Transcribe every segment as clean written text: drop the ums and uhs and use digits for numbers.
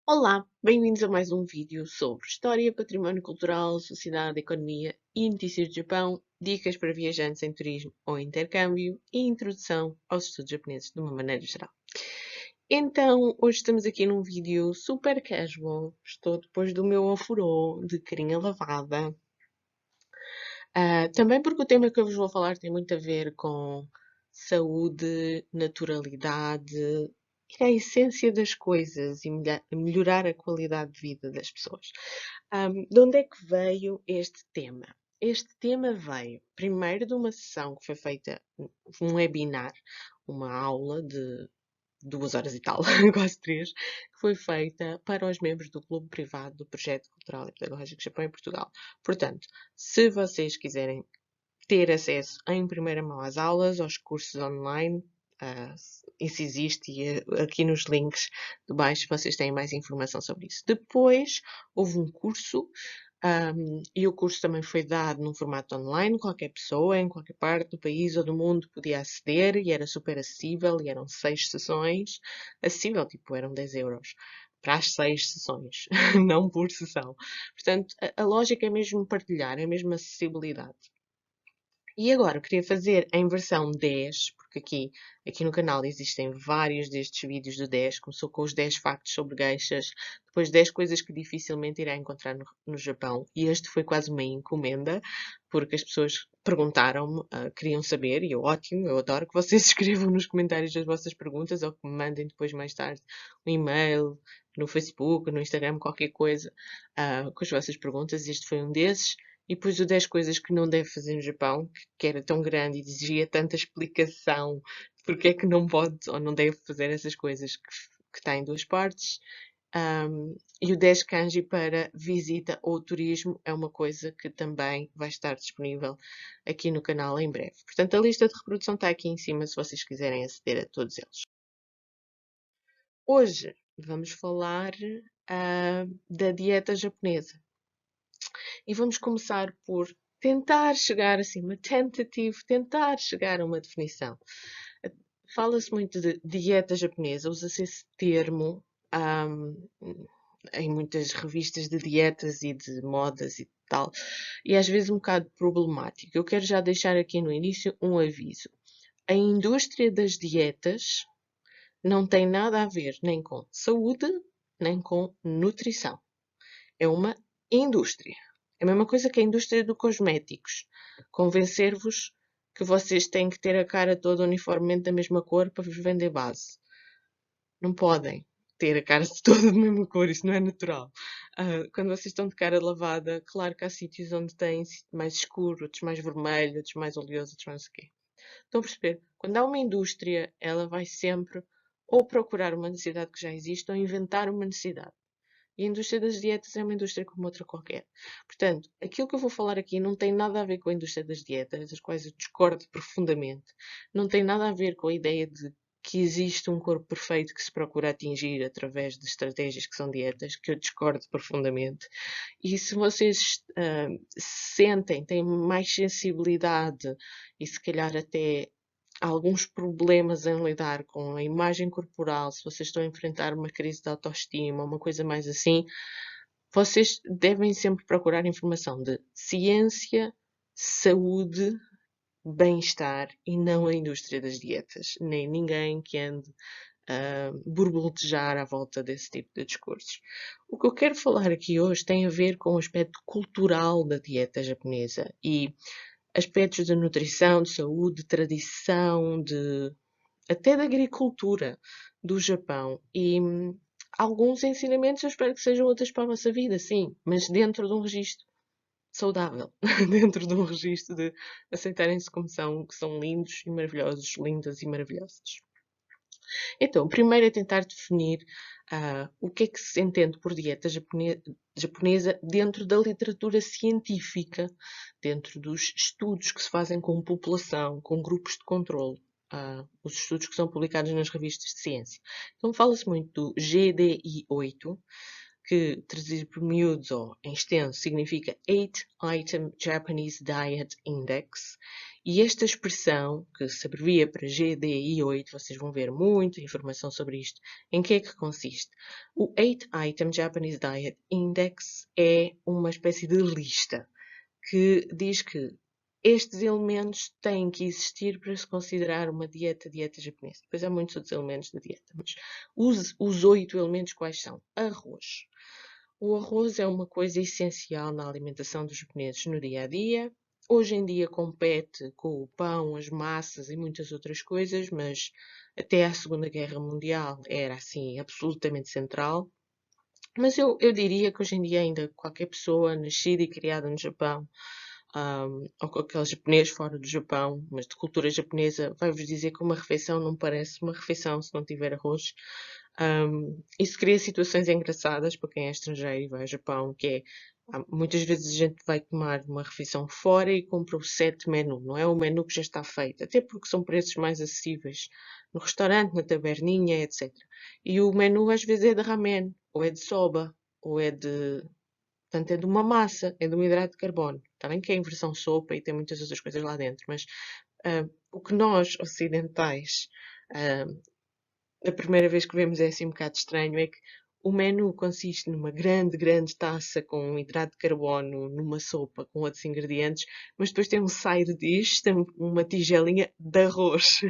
Olá, bem-vindos a mais um vídeo sobre História, Património Cultural, Sociedade, Economia e Notícias do Japão, dicas para viajantes em turismo ou intercâmbio e introdução aos estudos japoneses de uma maneira geral. Então, hoje estamos aqui num vídeo super casual. Estou depois do meu ofurô de carinha lavada. Também porque o tema que eu vos vou falar tem muito a ver com saúde, naturalidade e a essência das coisas e melhorar a qualidade de vida das pessoas. De onde é que veio este tema? Este tema veio primeiro de uma sessão que foi feita, um webinar, uma aula de 2 horas e tal, quase 3, que foi feita para os membros do clube privado do Projeto Cultural e Pedagógico Japão em Portugal. Portanto, se vocês quiserem ter acesso em primeira mão às aulas, aos cursos online, isso existe e aqui nos links de baixo vocês têm mais informação sobre isso. Depois houve um curso e o curso também foi dado num formato online, qualquer pessoa em qualquer parte do país ou do mundo podia aceder e era super acessível e eram 6 sessões. Acessível, tipo, eram 10 euros para as 6 sessões, não por sessão. Portanto, a lógica é mesmo partilhar, é mesmo acessibilidade. E agora eu queria fazer em versão 10, porque aqui no canal existem vários destes vídeos do 10. Começou com os 10 factos sobre geishas, depois 10 coisas que dificilmente irá encontrar no Japão. E este foi quase uma encomenda, porque as pessoas perguntaram-me, queriam saber, e eu, ótimo, eu adoro que vocês escrevam nos comentários as vossas perguntas ou que me mandem depois mais tarde um e-mail, no Facebook, no Instagram, qualquer coisa, com as vossas perguntas. Este foi um desses. E depois o 10 coisas que não deve fazer no Japão, que era tão grande e exigia tanta explicação de porque é que não pode ou não deve fazer essas coisas, que está em 2 partes. E o 10 kanji para visita ou turismo é uma coisa que também vai estar disponível aqui no canal em breve. Portanto, a lista de reprodução está aqui em cima se vocês quiserem aceder a todos eles. Hoje vamos falar da dieta japonesa. E vamos começar por tentar chegar assim, tentar chegar a uma definição. Fala-se muito de dieta japonesa, usa-se esse termo em muitas revistas de dietas e de modas e tal, e às vezes um bocado problemático. Eu quero já deixar aqui no início um aviso. A indústria das dietas não tem nada a ver nem com saúde, nem com nutrição. É uma indústria. É a mesma coisa que a indústria dos cosméticos. Convencer-vos que vocês têm que ter a cara toda uniformemente da mesma cor para vos vender base. Não podem ter a cara toda da mesma cor, isso não é natural. Quando vocês estão de cara lavada, claro que há sítios onde têm mais escuro, outros mais vermelho, outros mais oleoso, outros mais o quê. Estão a perceber? Quando há uma indústria, ela vai sempre ou procurar uma necessidade que já existe ou inventar uma necessidade. E a indústria das dietas é uma indústria como outra qualquer. Portanto, aquilo que eu vou falar aqui não tem nada a ver com a indústria das dietas, das quais eu discordo profundamente. Não tem nada a ver com a ideia de que existe um corpo perfeito que se procura atingir através de estratégias que são dietas, que eu discordo profundamente. E se vocês sentem, têm mais sensibilidade e se calhar até alguns problemas em lidar com a imagem corporal, se vocês estão a enfrentar uma crise de autoestima, uma coisa mais assim, vocês devem sempre procurar informação de ciência, saúde, bem-estar e não a indústria das dietas, nem ninguém que ande a borboletejar à volta desse tipo de discursos. O que eu quero falar aqui hoje tem a ver com o aspecto cultural da dieta japonesa e aspectos de nutrição, de saúde, de tradição, até da agricultura do Japão. E alguns ensinamentos eu espero que sejam úteis para a vossa vida, sim, mas dentro de um registro saudável, dentro de um registro de aceitarem-se como são, que são lindos e maravilhosos, lindas e maravilhosas. Então, primeiro é tentar definir o que é que se entende por dieta japonesa dentro da literatura científica, dentro dos estudos que se fazem com população, com grupos de controle, os estudos que são publicados nas revistas de ciência. Então, fala-se muito do GDI8, que traduzido por miúdos ou em extenso significa 8-Item Japanese Diet Index. E esta expressão, que se abrevia para GDI8, vocês vão ver muita informação sobre isto. Em que é que consiste? O 8-Item Japanese Diet Index é uma espécie de lista que diz que estes elementos têm que existir para se considerar uma dieta japonesa. Depois há muitos outros elementos da dieta, mas os 8 elementos quais são? Arroz. O arroz é uma coisa essencial na alimentação dos japoneses no dia a dia. Hoje em dia compete com o pão, as massas e muitas outras coisas, mas até à Segunda Guerra Mundial era assim absolutamente central. Mas eu diria que hoje em dia ainda qualquer pessoa nascida e criada no Japão, ou aquele japonês fora do Japão, mas de cultura japonesa, vai-vos dizer que uma refeição não parece uma refeição se não tiver arroz. Isso cria situações engraçadas para quem é estrangeiro e vai ao Japão, que é, muitas vezes a gente vai tomar uma refeição fora e compra o set menu, não é o menu que já está feito, até porque são preços mais acessíveis no restaurante, na taberninha, etc. E o menu às vezes é de ramen, ou é de soba, ou é de... Portanto, é de uma massa, é de um hidrato de carbono. Está bem que é em versão sopa e tem muitas outras coisas lá dentro, mas o que nós, ocidentais, a primeira vez que vemos é assim um bocado estranho, é que o menu consiste numa grande taça com um hidrato de carbono, numa sopa com outros ingredientes, mas depois tem um side dish, tem uma tigelinha de arroz.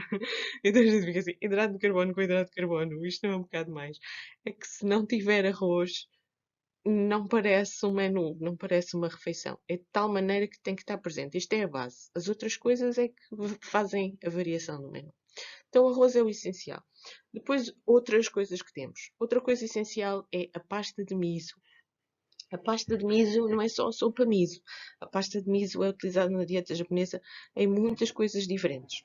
Então a gente fica assim, hidrato de carbono com hidrato de carbono, isto não é um bocado mais. É que se não tiver arroz, não parece um menu, não parece uma refeição. É de tal maneira que tem que estar presente. Isto é a base. As outras coisas é que fazem a variação no menu. Então, o arroz é o essencial. Depois, outras coisas que temos. Outra coisa essencial é a pasta de miso. A pasta de miso não é só a sopa miso. A pasta de miso é utilizada na dieta japonesa em muitas coisas diferentes.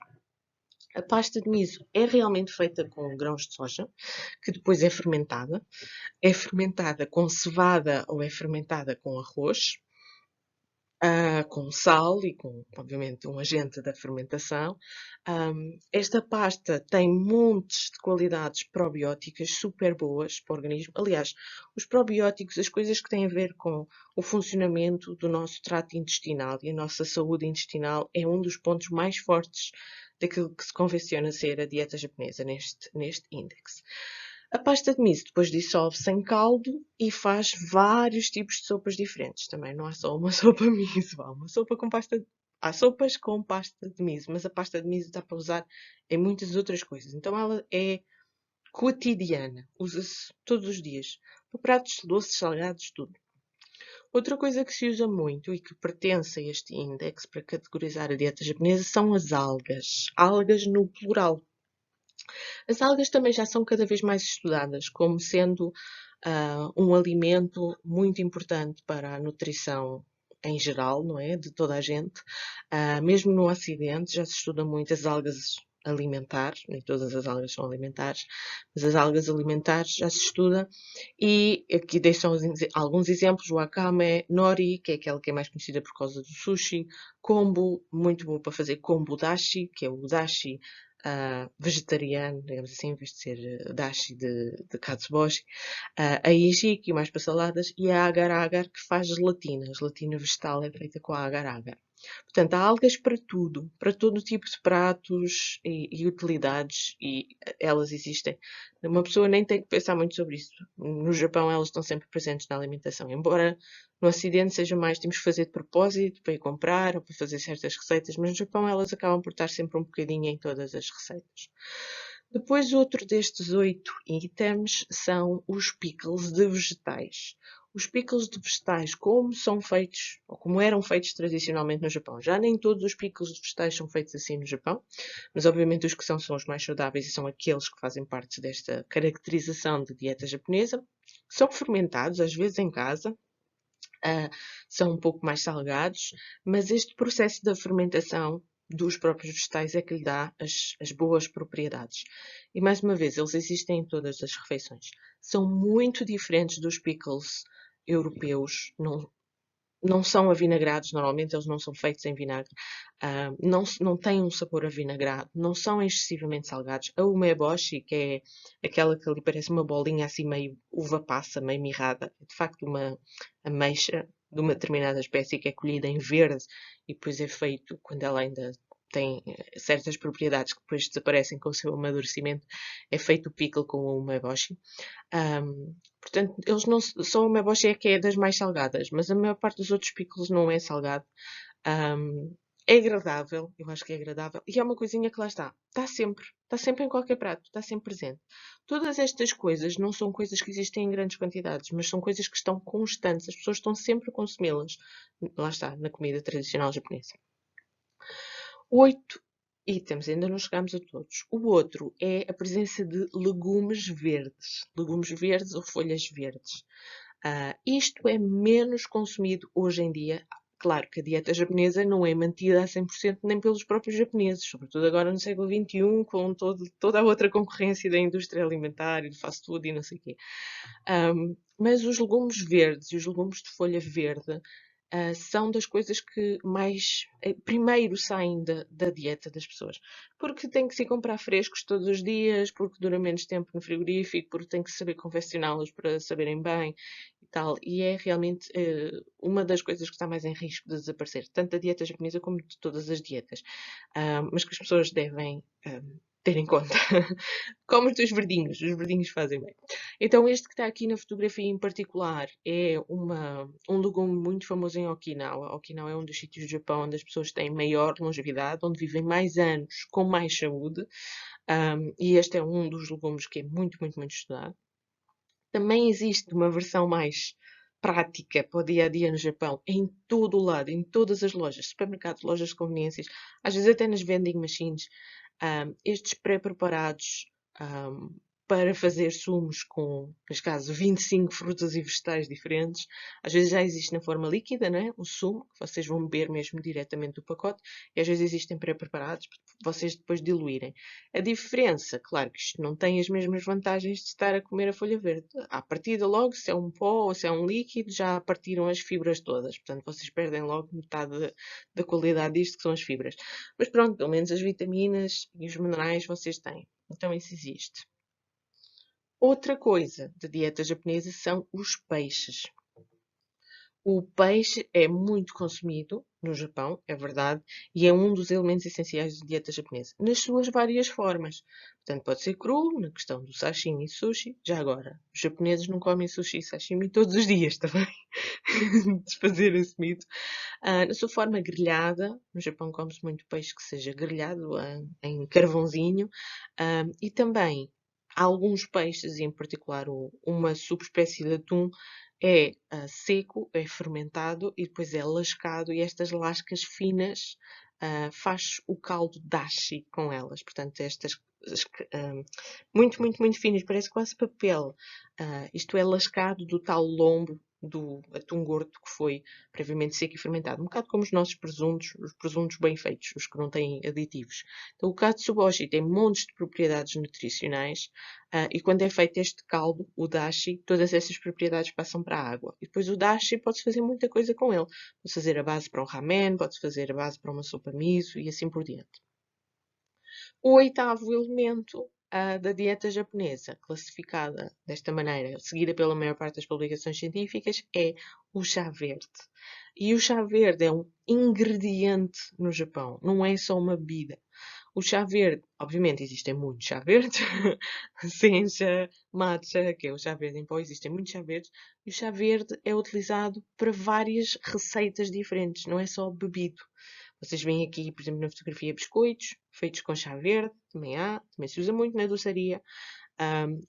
A pasta de miso é realmente feita com grãos de soja, que depois é fermentada. É fermentada com cevada ou é fermentada com arroz. Com sal e com, obviamente, um agente da fermentação. Esta pasta tem montes de qualidades probióticas super boas para o organismo. Aliás, os probióticos, as coisas que têm a ver com o funcionamento do nosso trato intestinal e a nossa saúde intestinal é um dos pontos mais fortes daquilo que se convenciona ser a dieta japonesa neste índice. A pasta de miso depois dissolve-se em caldo e faz vários tipos de sopas diferentes. Também não há só uma sopa miso, há uma sopa com pasta. Há sopas com pasta de miso, mas a pasta de miso dá para usar em muitas outras coisas. Então ela é cotidiana, usa-se todos os dias. Para pratos doces, salgados, tudo. Outra coisa que se usa muito e que pertence a este índice para categorizar a dieta japonesa são as algas. Algas no plural. As algas também já são cada vez mais estudadas como sendo um alimento muito importante para a nutrição em geral, não é? De toda a gente. Mesmo no Ocidente já se estuda muito as algas alimentares, nem todas as algas são alimentares, mas as algas alimentares já se estuda e aqui deixam alguns exemplos, o wakame, nori, que é aquela que é mais conhecida por causa do sushi, kombu, muito bom para fazer kombu dashi, que é o dashi vegetariano, digamos assim, em vez de ser dashi de katsuboshi, a hijiki, mais para saladas, e a agar-agar, que faz gelatina. A gelatina vegetal é feita com a agar-agar. Portanto, há algas para tudo, para todo tipo de pratos e utilidades, e elas existem. Uma pessoa nem tem que pensar muito sobre isso. No Japão, elas estão sempre presentes na alimentação, embora no Ocidente seja mais, temos que fazer de propósito para ir comprar ou para fazer certas receitas, mas no Japão elas acabam por estar sempre um bocadinho em todas as receitas. Depois, outro destes 8 itens são os pickles de vegetais. Os pickles de vegetais, como são feitos, ou como eram feitos tradicionalmente no Japão. Já nem todos os pickles de vegetais são feitos assim no Japão, mas obviamente os que são os mais saudáveis e são aqueles que fazem parte desta caracterização de dieta japonesa. São fermentados, às vezes em casa, são um pouco mais salgados, mas este processo da fermentação dos próprios vegetais é que lhe dá as boas propriedades. E mais uma vez, eles existem em todas as refeições. São muito diferentes dos pickles europeus, não são avinagrados, normalmente eles não são feitos em vinagre, não têm um sabor avinagrado, não são excessivamente salgados. A umeboshi, que é aquela que ali parece uma bolinha assim meio uva passa, meio mirrada, é de facto uma ameixa de uma determinada espécie que é colhida em verde e depois é feito quando ela ainda tem certas propriedades que depois desaparecem com o seu amadurecimento, é feito o pickle com o umeboshi. Portanto, eles não só a Meboshi é que é das mais salgadas, mas a maior parte dos outros pickles não é salgado. É agradável, eu acho que é agradável, e é uma coisinha que lá está sempre em qualquer prato, está sempre presente. Todas estas coisas não são coisas que existem em grandes quantidades, mas são coisas que estão constantes, as pessoas estão sempre a consumi-las. Lá está, na comida tradicional japonesa. 8 itens, ainda não chegámos a todos. O outro é a presença de legumes verdes ou folhas verdes. Isto é menos consumido hoje em dia. Claro que a dieta japonesa não é mantida a 100% nem pelos próprios japoneses, sobretudo agora no século XXI, com toda a outra concorrência da indústria alimentar e do fast food e não sei o quê. Mas os legumes verdes e os legumes de folha verde são das coisas que mais primeiro saem da dieta das pessoas. Porque tem que se comprar frescos todos os dias, porque dura menos tempo no frigorífico, porque tem que saber confeccioná-los para saberem bem e tal. E é realmente uma das coisas que está mais em risco de desaparecer, tanto da dieta japonesa como de todas as dietas. Mas que as pessoas devem ter em conta. Como os verdinhos fazem bem. Então, este que está aqui na fotografia em particular é um legume muito famoso em Okinawa. Okinawa é um dos sítios do Japão onde as pessoas têm maior longevidade, onde vivem mais anos com mais saúde. E este é um dos legumes que é muito, muito, muito estudado. Também existe uma versão mais prática para o dia a dia no Japão, em todo o lado, em todas as lojas, supermercados, lojas de conveniências, às vezes até nas vending machines, estes pré-preparados para fazer sumos com, neste caso, 25 frutas e vegetais diferentes. Às vezes já existe na forma líquida, não é? O sumo, que vocês vão beber mesmo diretamente do pacote, e às vezes existem pré-preparados para vocês depois diluírem. A diferença, claro que isto não tem as mesmas vantagens de estar a comer a folha verde. À partida, logo, se é um pó ou se é um líquido, já partiram as fibras todas. Portanto, vocês perdem logo metade da qualidade disto, que são as fibras. Mas pronto, pelo menos as vitaminas e os minerais vocês têm. Então isso existe. Outra coisa da dieta japonesa são os peixes. O peixe é muito consumido no Japão, é verdade, e é um dos elementos essenciais da dieta japonesa, nas suas várias formas. Portanto, pode ser cru, na questão do sashimi e sushi. Já agora, os japoneses não comem sushi e sashimi todos os dias, também. Desfazer esse mito. Na sua forma grelhada, no Japão come-se muito peixe que seja grelhado em carvãozinho, e também alguns peixes, em particular uma subespécie de atum, é seco, é fermentado e depois é lascado, e estas lascas finas faz o caldo dashi com elas. Portanto, muito, muito, muito finas, parece quase papel. Isto é lascado do tal lombo do atum gordo que foi previamente seco e fermentado. Um bocado como os nossos presuntos, os presuntos bem feitos, os que não têm aditivos. Então, o katsuobushi tem montes de propriedades nutricionais e quando é feito este caldo, o dashi, todas essas propriedades passam para a água. E depois o dashi pode-se fazer muita coisa com ele. Pode-se fazer a base para um ramen, pode-se fazer a base para uma sopa miso e assim por diante. O oitavo elemento da dieta japonesa, classificada desta maneira, seguida pela maior parte das publicações científicas, é o chá verde. E o chá verde é um ingrediente no Japão, não é só uma bebida. O chá verde, obviamente existem muitos chá verdes, sencha, matcha, que é o chá verde em pó, existem muitos chá verdes, e o chá verde é utilizado para várias receitas diferentes, não é só bebido. Vocês veem aqui, por exemplo, na fotografia, biscoitos feitos com chá verde, também se usa muito na doçaria.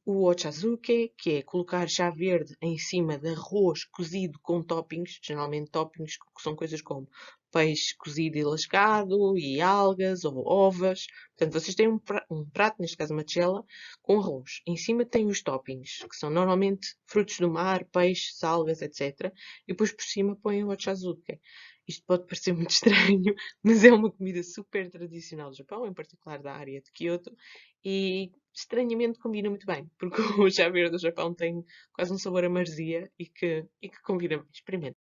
O ochazuke, que é colocar chá verde em cima de arroz cozido com toppings, geralmente toppings que são coisas como peixe cozido e lascado, e algas ou ovas. Portanto, vocês têm um prato, neste caso uma tigela, com arroz. Em cima tem os toppings, que são normalmente frutos do mar, peixes, algas, etc. E depois por cima põem o ochazuke. Isto pode parecer muito estranho, mas é uma comida super tradicional do Japão, em particular da área de Kyoto, e estranhamente combina muito bem, porque o chá verde do Japão tem quase um sabor a maresia e que combina bem. Experimenta.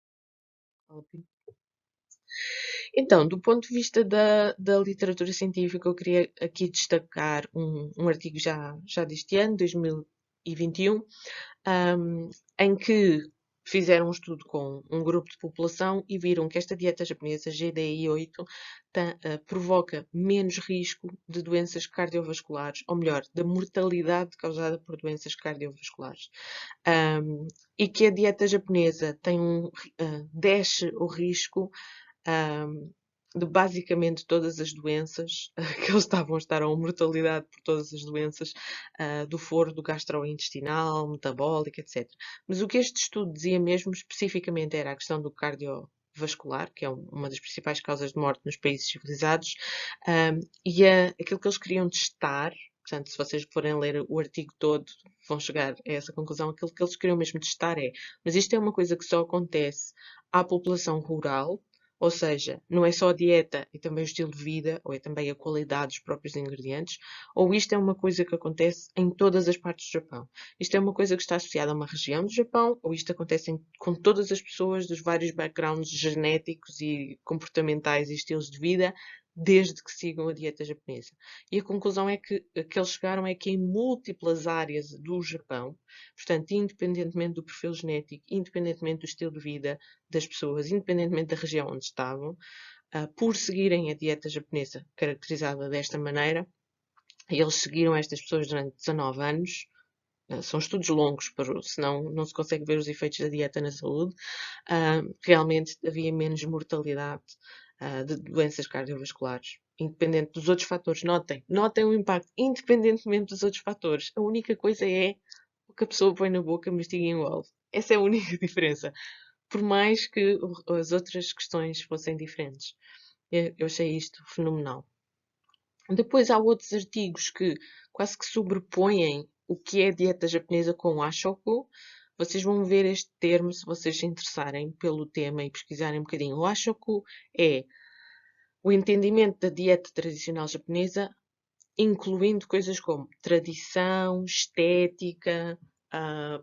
Então, do ponto de vista da literatura científica, eu queria aqui destacar um artigo já deste ano, 2021, um, em que fizeram um estudo com um grupo de população e viram que esta dieta japonesa, GDI-8, provoca menos risco de doenças cardiovasculares, ou melhor, da mortalidade causada por doenças cardiovasculares. E que a dieta japonesa desce o risco de basicamente todas as doenças que eles estavam a estar, a mortalidade por todas as doenças do foro, do gastrointestinal, metabólico, etc. Mas o que este estudo dizia mesmo especificamente era a questão do cardiovascular, que é uma das principais causas de morte nos países civilizados, aquilo que eles queriam testar. Portanto, se vocês forem ler o artigo todo, vão chegar a essa conclusão. Aquilo que eles queriam mesmo testar mas isto é uma coisa que só acontece à população rural, ou seja, não é só a dieta, é também o estilo de vida, ou é também a qualidade dos próprios ingredientes, ou isto é uma coisa que acontece em todas as partes do Japão. Isto é uma coisa que está associada a uma região do Japão, ou isto acontece com todas as pessoas dos vários backgrounds genéticos e comportamentais e estilos de vida, desde que sigam a dieta japonesa. E a conclusão é que eles chegaram é que em múltiplas áreas do Japão, portanto, independentemente do perfil genético, independentemente do estilo de vida das pessoas, independentemente da região onde estavam, por seguirem a dieta japonesa caracterizada desta maneira, eles seguiram estas pessoas durante 19 anos. São estudos longos, senão não se consegue ver os efeitos da dieta na saúde. Realmente havia menos mortalidade de doenças cardiovasculares, independente dos outros fatores. Notem o impacto, independentemente dos outros fatores. A única coisa é o que a pessoa põe na boca, mastiga e engole. Essa é a única diferença. Por mais que as outras questões fossem diferentes. Eu achei isto fenomenal. Depois há outros artigos que quase que sobrepõem o que é a dieta japonesa com o Ashoku. Vocês vão ver este termo se vocês se interessarem pelo tema e pesquisarem um bocadinho. O Ashoku é o entendimento da dieta tradicional japonesa, incluindo coisas como tradição, estética,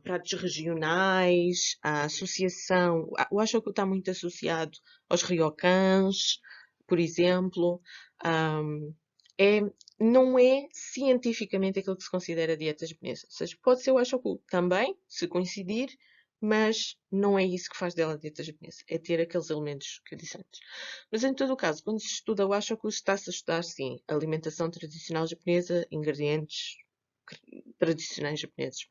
pratos regionais, a associação. O Ashoku está muito associado aos ryokans, por exemplo. Um, é, não é cientificamente aquilo que se considera dieta japonesa. Ou seja, pode ser o Ashoku também, se coincidir, mas não é isso que faz dela a dieta japonesa. É ter aqueles elementos que eu disse antes. Mas em todo o caso, quando se estuda o Ashoku, está-se a estudar, sim, alimentação tradicional japonesa, ingredientes tradicionais japoneses.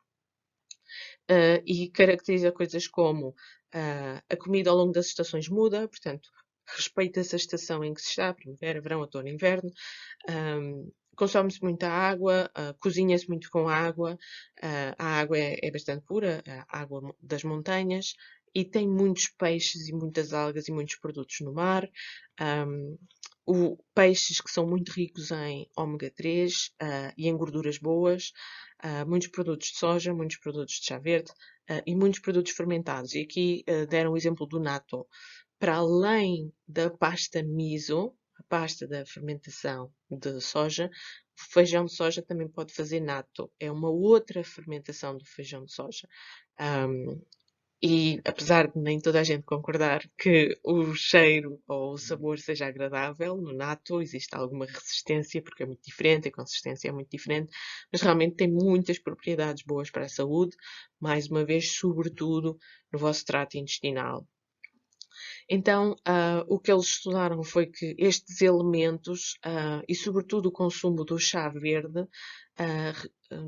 E caracteriza coisas como a comida ao longo das estações muda, portanto, respeita-se a estação em que se está, primavera, verão, outono, inverno. Consome-se muita água, cozinha-se muito com água, a água é bastante pura, a água das montanhas, e tem muitos peixes e muitas algas e muitos produtos no mar. Peixes que são muito ricos em ômega 3 e em gorduras boas, muitos produtos de soja, muitos produtos de chá verde e muitos produtos fermentados. E aqui deram o exemplo do natto. Para além da pasta miso, a pasta da fermentação de soja, o feijão de soja também pode fazer natto. É uma outra fermentação do feijão de soja. E apesar de nem toda a gente concordar que o cheiro ou o sabor seja agradável, no natto existe alguma resistência, porque é muito diferente, a consistência é muito diferente, mas realmente tem muitas propriedades boas para a saúde, mais uma vez, sobretudo no vosso trato intestinal. Então, o que eles estudaram foi que estes elementos, e sobretudo o consumo do chá verde,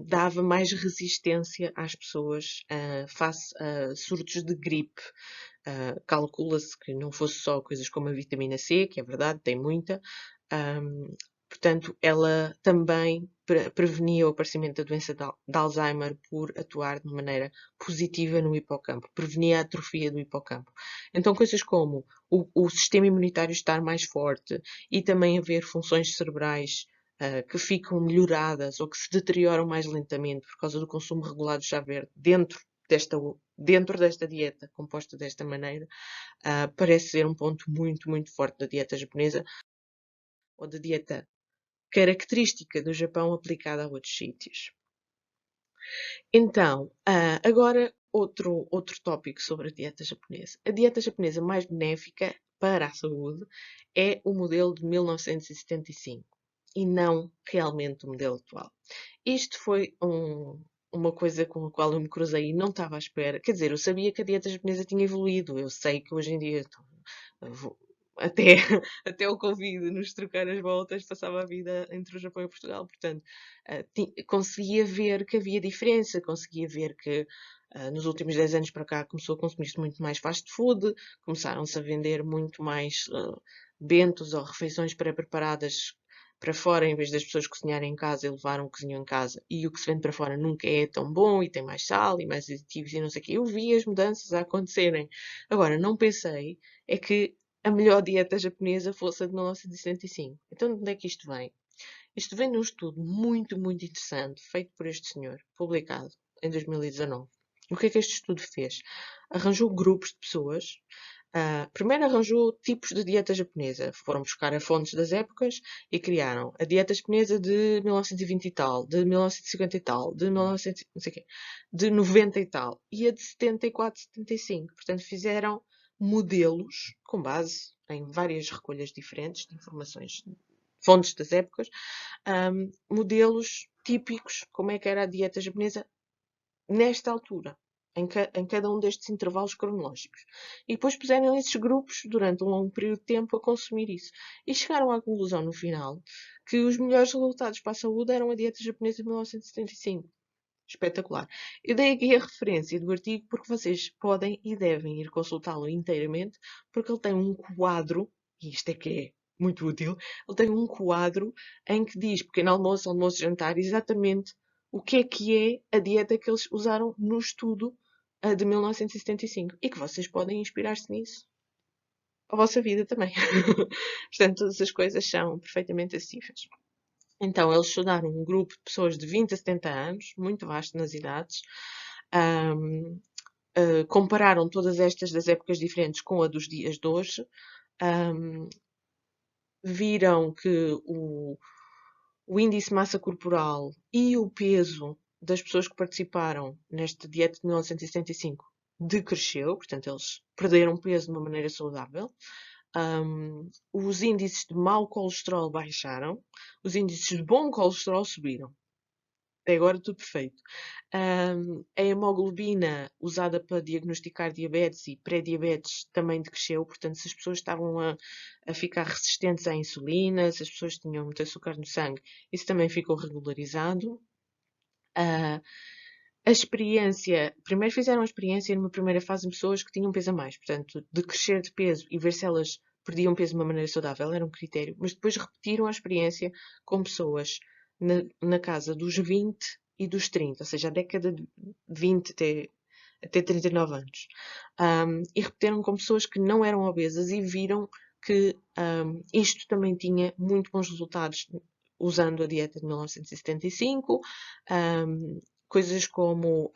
dava mais resistência às pessoas face a surtos de gripe. Calcula-se que não fosse só coisas como a vitamina C, que é verdade, tem muita, portanto, ela também prevenia o aparecimento da doença de Alzheimer por atuar de maneira positiva no hipocampo, prevenia a atrofia do hipocampo. Então, coisas como o sistema imunitário estar mais forte e também haver funções cerebrais que ficam melhoradas ou que se deterioram mais lentamente por causa do consumo regulado de chá verde dentro desta dieta composta desta maneira, parece ser um ponto muito, muito forte da dieta japonesa ou da dieta característica do Japão aplicada a outros sítios. Então, agora outro tópico sobre a dieta japonesa. A dieta japonesa mais benéfica para a saúde é o modelo de 1975 e não realmente o modelo atual. Isto foi uma coisa com a qual eu me cruzei e não estava à espera. Quer dizer, eu sabia que a dieta japonesa tinha evoluído. Eu sei que hoje em dia até, até o Covid nos trocar as voltas, passava a vida entre o Japão e Portugal. Portanto, conseguia ver que havia diferença, conseguia ver que nos últimos 10 anos para cá começou a consumir-se muito mais fast food, começaram-se a vender muito mais bentos ou refeições pré-preparadas para fora, em vez das pessoas cozinharem em casa e levaram o cozinham em casa. E o que se vende para fora nunca é tão bom e tem mais sal e mais aditivos e não sei o quê. Eu vi as mudanças a acontecerem. Agora, não pensei é que a melhor dieta japonesa fosse a de 1975. Então, de onde é que isto vem? Isto vem de um estudo muito, muito interessante, feito por este senhor, publicado em 2019. O que é que este estudo fez? Arranjou grupos de pessoas. Primeiro arranjou tipos de dieta japonesa. Foram buscar a fontes das épocas e criaram a dieta japonesa de 1920 e tal, de 1950 e tal, de 1900, não sei o quê, de 90 e tal, e a de 74, 75. Portanto, fizeram modelos com base em várias recolhas diferentes de informações, fontes das épocas, modelos típicos, como é que era a dieta japonesa nesta altura, em cada um destes intervalos cronológicos. E depois puseram esses grupos, durante um longo período de tempo, a consumir isso. E chegaram à conclusão, no final, que os melhores resultados para a saúde eram a dieta japonesa de 1975. Espetacular. Eu dei aqui a referência do artigo porque vocês podem e devem ir consultá-lo inteiramente, porque ele tem um quadro, e isto é que é muito útil, ele tem um quadro em que diz pequeno almoço, almoço, jantar, exatamente o que é a dieta que eles usaram no estudo de 1975 e que vocês podem inspirar-se nisso a vossa vida também. Portanto, todas as coisas são perfeitamente acessíveis. Então, eles estudaram um grupo de pessoas de 20 a 70 anos, muito vasto nas idades, compararam todas estas das épocas diferentes com a dos dias de hoje, viram que o índice de massa corporal e o peso das pessoas que participaram nesta dieta de 1975 decresceu, portanto, eles perderam peso de uma maneira saudável. Os índices de mau colesterol baixaram, os índices de bom colesterol subiram. Até agora tudo perfeito. A hemoglobina usada para diagnosticar diabetes e pré-diabetes também decresceu, portanto, se as pessoas estavam a ficar resistentes à insulina, se as pessoas tinham muito açúcar no sangue, isso também ficou regularizado. A experiência, primeiro fizeram a experiência numa primeira fase em pessoas que tinham peso a mais, portanto, de crescer de peso e ver se elas perdiam peso de uma maneira saudável era um critério, mas depois repetiram a experiência com pessoas na casa dos 20 e dos 30, ou seja, a década de 20 até 39 anos. E repetiram com pessoas que não eram obesas e viram que isto também tinha muito bons resultados usando a dieta de 1975. Coisas como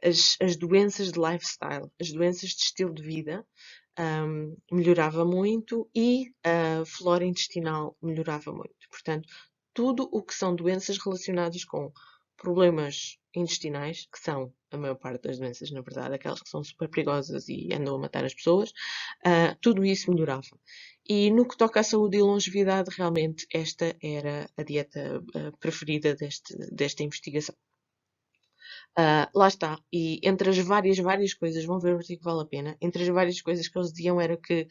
as doenças de lifestyle, as doenças de estilo de vida, melhorava muito e a flora intestinal melhorava muito. Portanto, tudo o que são doenças relacionadas com problemas intestinais, que são a maior parte das doenças, na verdade, aquelas que são super perigosas e andam a matar as pessoas, tudo isso melhorava. E no que toca à saúde e longevidade, realmente esta era a dieta preferida desta investigação. Lá está. E entre as várias coisas, vão ver o artigo que vale a pena. Entre as várias coisas que eles diziam era que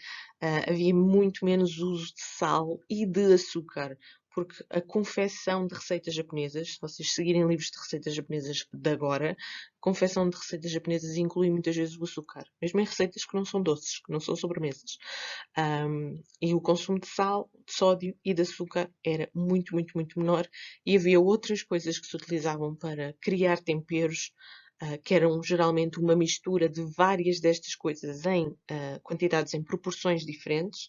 havia muito menos uso de sal e de açúcar. Porque a confecção de receitas japonesas, se vocês seguirem livros de receitas japonesas de agora, a confecção de receitas japonesas inclui muitas vezes o açúcar. Mesmo em receitas que não são doces, que não são sobremesas. E o consumo de sal, de sódio e de açúcar era muito, muito, muito menor. E havia outras coisas que se utilizavam para criar temperos, que eram geralmente uma mistura de várias destas coisas em quantidades, em proporções diferentes,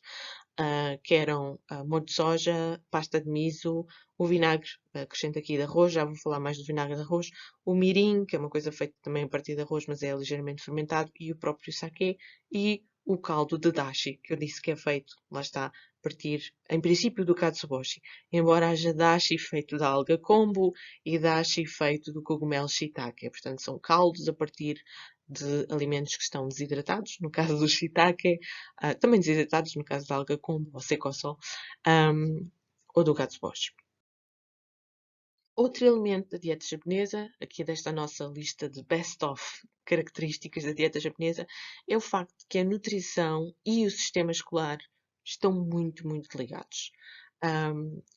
que eram molho de soja, pasta de miso, o vinagre, acrescento aqui de arroz, já vou falar mais do vinagre de arroz, o mirim, que é uma coisa feita também a partir de arroz, mas é ligeiramente fermentado, e o próprio saquê, e o caldo de dashi, que eu disse que é feito, lá está, partir, em princípio, do katsuobushi, embora haja dashi feito da alga kombu e dashi feito do cogumelo shiitake. Portanto, são caldos a partir de alimentos que estão desidratados, no caso do shiitake, também desidratados no caso da alga kombu ou sekoso, ou do katsuobushi. Outro elemento da dieta japonesa, aqui desta nossa lista de best-of características da dieta japonesa, é o facto de que a nutrição e o sistema escolar estão muito, muito ligados.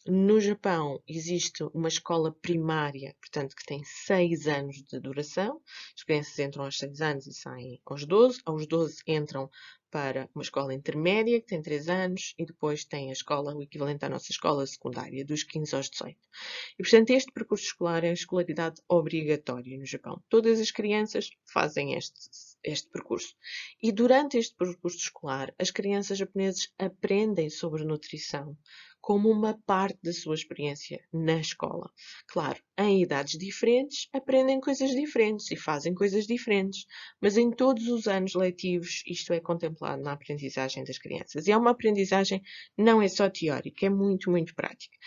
No Japão existe uma escola primária, portanto, que tem 6 anos de duração. As crianças entram aos 6 anos e saem aos 12. Aos 12 entram para uma escola intermédia, que tem 3 anos, e depois tem a escola, o equivalente à nossa escola secundária, dos 15 aos 18. E, portanto, este percurso escolar é a escolaridade obrigatória no Japão. Todas as crianças fazem este percurso. E durante este percurso escolar, as crianças japonesas aprendem sobre nutrição como uma parte da sua experiência na escola. Claro, em idades diferentes, aprendem coisas diferentes e fazem coisas diferentes, mas em todos os anos letivos isto é contemplado na aprendizagem das crianças. E é uma aprendizagem não é só teórica, é muito, muito prática.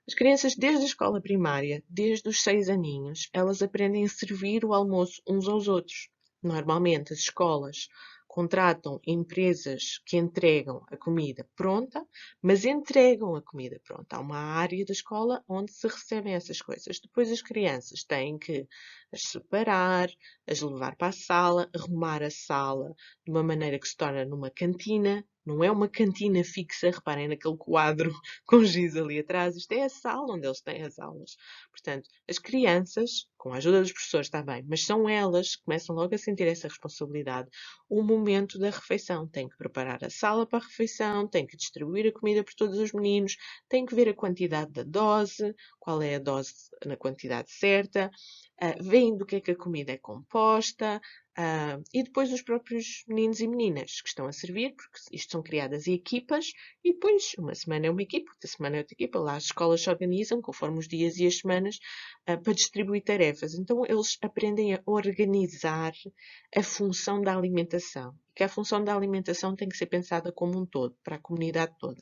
As crianças, desde a escola primária, desde os 6 aninhos, elas aprendem a servir o almoço uns aos outros. Normalmente, as escolas contratam empresas que entregam a comida pronta, mas entregam a comida pronta. Há uma área da escola onde se recebem essas coisas. Depois as crianças têm que as separar, as levar para a sala, arrumar a sala de uma maneira que se torna numa cantina. Não é uma cantina fixa, reparem naquele quadro com giz ali atrás. Isto é a sala onde eles têm as aulas. Portanto, as crianças, com a ajuda dos professores, está bem, mas são elas que começam logo a sentir essa responsabilidade. O momento da refeição. Têm que preparar a sala para a refeição, têm que distribuir a comida por todos os meninos, têm que ver a quantidade da dose, qual é a dose na quantidade certa, veem do que é que a comida é composta, e depois os próprios meninos e meninas que estão a servir, porque isto são criadas equipas, e depois uma semana é uma equipa, outra semana é outra equipa. Lá as escolas se organizam conforme os dias e as semanas para distribuir tarefas. Então eles aprendem a organizar a função da alimentação. Que a função da alimentação tem que ser pensada como um todo, para a comunidade toda.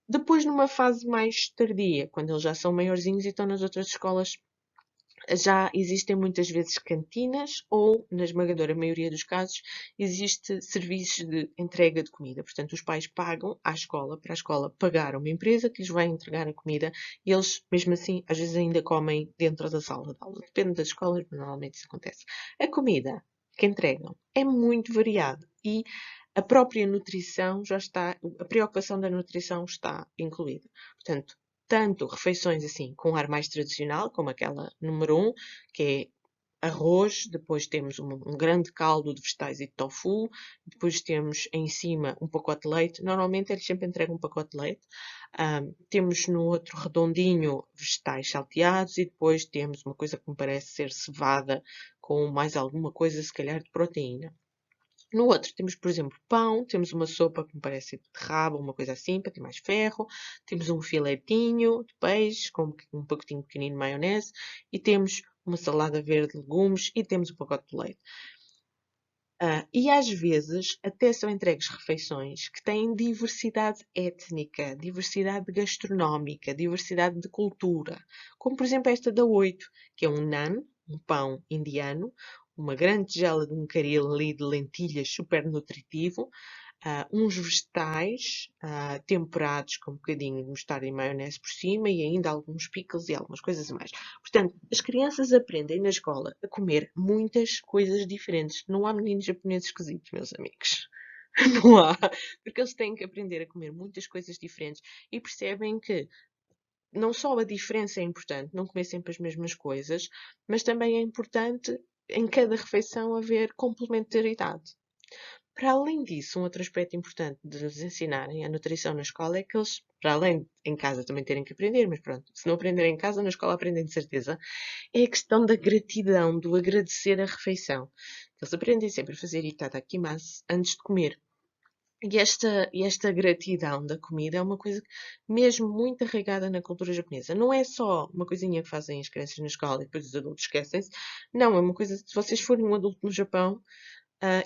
Depois, numa fase mais tardia, quando eles já são maiorzinhos e estão nas outras escolas, já existem muitas vezes cantinas ou, na esmagadora maioria dos casos, existe serviços de entrega de comida. Portanto, os pais pagam à escola, para a escola pagar uma empresa que lhes vai entregar a comida e eles, mesmo assim, às vezes ainda comem dentro da sala de aula. Depende das escolas, mas normalmente isso acontece. A comida que entregam é muito variada e a própria nutrição já está, a preocupação da nutrição está incluída. Portanto, tanto refeições assim com ar mais tradicional, como aquela número 1, que é arroz, depois temos um grande caldo de vegetais e de tofu, depois temos em cima um pacote de leite. Normalmente eles sempre entregam um pacote de leite. Temos no outro redondinho vegetais salteados e depois temos uma coisa que me parece ser cevada com mais alguma coisa, se calhar de proteína. No outro temos, por exemplo, pão, temos uma sopa que me parece de rabo, uma coisa assim, para ter mais ferro. Temos um filetinho de peixe com um pacotinho pequenino de maionese. E temos uma salada verde de legumes e temos um pacote de leite. E às vezes até são entregues refeições que têm diversidade étnica, diversidade gastronómica, diversidade de cultura. Como, por exemplo, esta da 8, que é um naan, um pão indiano, uma grande tigela de um caril ali de lentilhas super nutritivo, uns vegetais temperados com um bocadinho de mostarda e maionese por cima e ainda alguns pickles e algumas coisas a mais. Portanto, as crianças aprendem na escola a comer muitas coisas diferentes. Não há meninos japoneses esquisitos, meus amigos. Não há. Porque eles têm que aprender a comer muitas coisas diferentes e percebem que não só a diferença é importante, não comer sempre as mesmas coisas, mas também é importante em cada refeição haver complementaridade. Para além disso, um outro aspecto importante de nos ensinarem a nutrição na escola é que eles, para além de em casa também terem que aprender, mas pronto, se não aprenderem em casa, na escola aprendem de certeza, é a questão da gratidão, do agradecer a refeição. Eles aprendem sempre a fazer itadakimasu antes de comer. E esta gratidão da comida é uma coisa mesmo muito arraigada na cultura japonesa. Não é só uma coisinha que fazem as crianças na escola e depois os adultos esquecem-se. Não, é uma coisa, se vocês forem um adulto no Japão,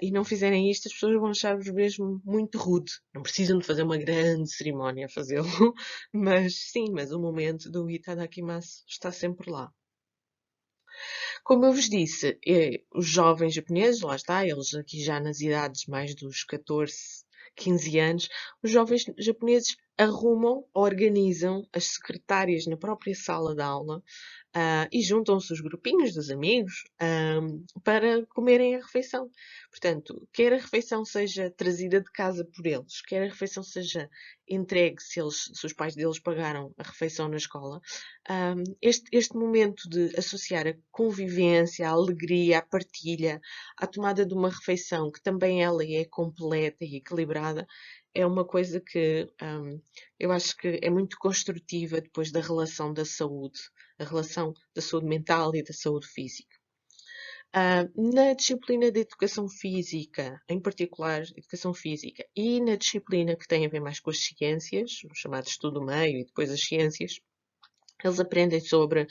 e não fizerem isto, as pessoas vão achar-vos mesmo muito rude. Não precisam de fazer uma grande cerimónia a fazê-lo, mas sim, mas o momento do itadakimasu está sempre lá. Como eu vos disse, os jovens japoneses, lá está, eles aqui já nas idades mais dos 14, 15 anos, os jovens japoneses arrumam, organizam as secretárias na própria sala de aula, e juntam-se os grupinhos dos amigos, para comerem a refeição. Portanto, quer a refeição seja trazida de casa por eles, quer a refeição seja entregue se os pais deles pagaram a refeição na escola, este momento de associar a convivência, a alegria, a partilha, à tomada de uma refeição que também ela é completa e equilibrada, é uma coisa que eu acho que é muito construtiva depois da relação da saúde, a relação da saúde mental e da saúde física. Na disciplina de educação física, em particular educação física, e na disciplina que tem a ver mais com as ciências, o chamado estudo do meio e depois as ciências, eles aprendem sobre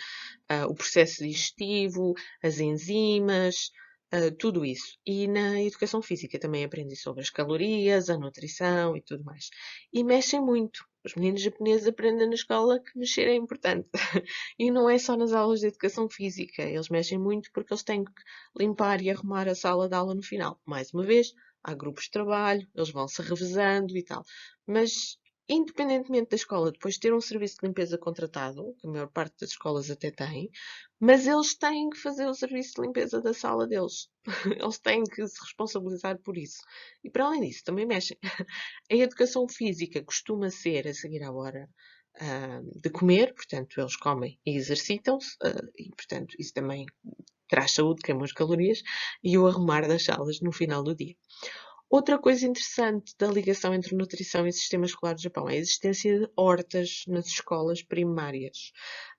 o processo digestivo, as enzimas, tudo isso. E na educação física também aprendem sobre as calorias, a nutrição e tudo mais. E mexem muito. Os meninos japoneses aprendem na escola que mexer é importante. E não é só nas aulas de educação física. Eles mexem muito porque eles têm que limpar e arrumar a sala de aula no final. Mais uma vez, há grupos de trabalho, eles vão se revezando e tal. Mas independentemente da escola depois ter um serviço de limpeza contratado, que a maior parte das escolas até tem, mas eles têm que fazer o serviço de limpeza da sala deles. Eles têm que se responsabilizar por isso. E para além disso, também mexem. A educação física costuma ser a seguir à hora de comer, portanto, eles comem e exercitam-se, e portanto, isso também traz saúde, queima as calorias, e o arrumar das salas no final do dia. Outra coisa interessante da ligação entre nutrição e sistema escolar do Japão é a existência de hortas nas escolas primárias.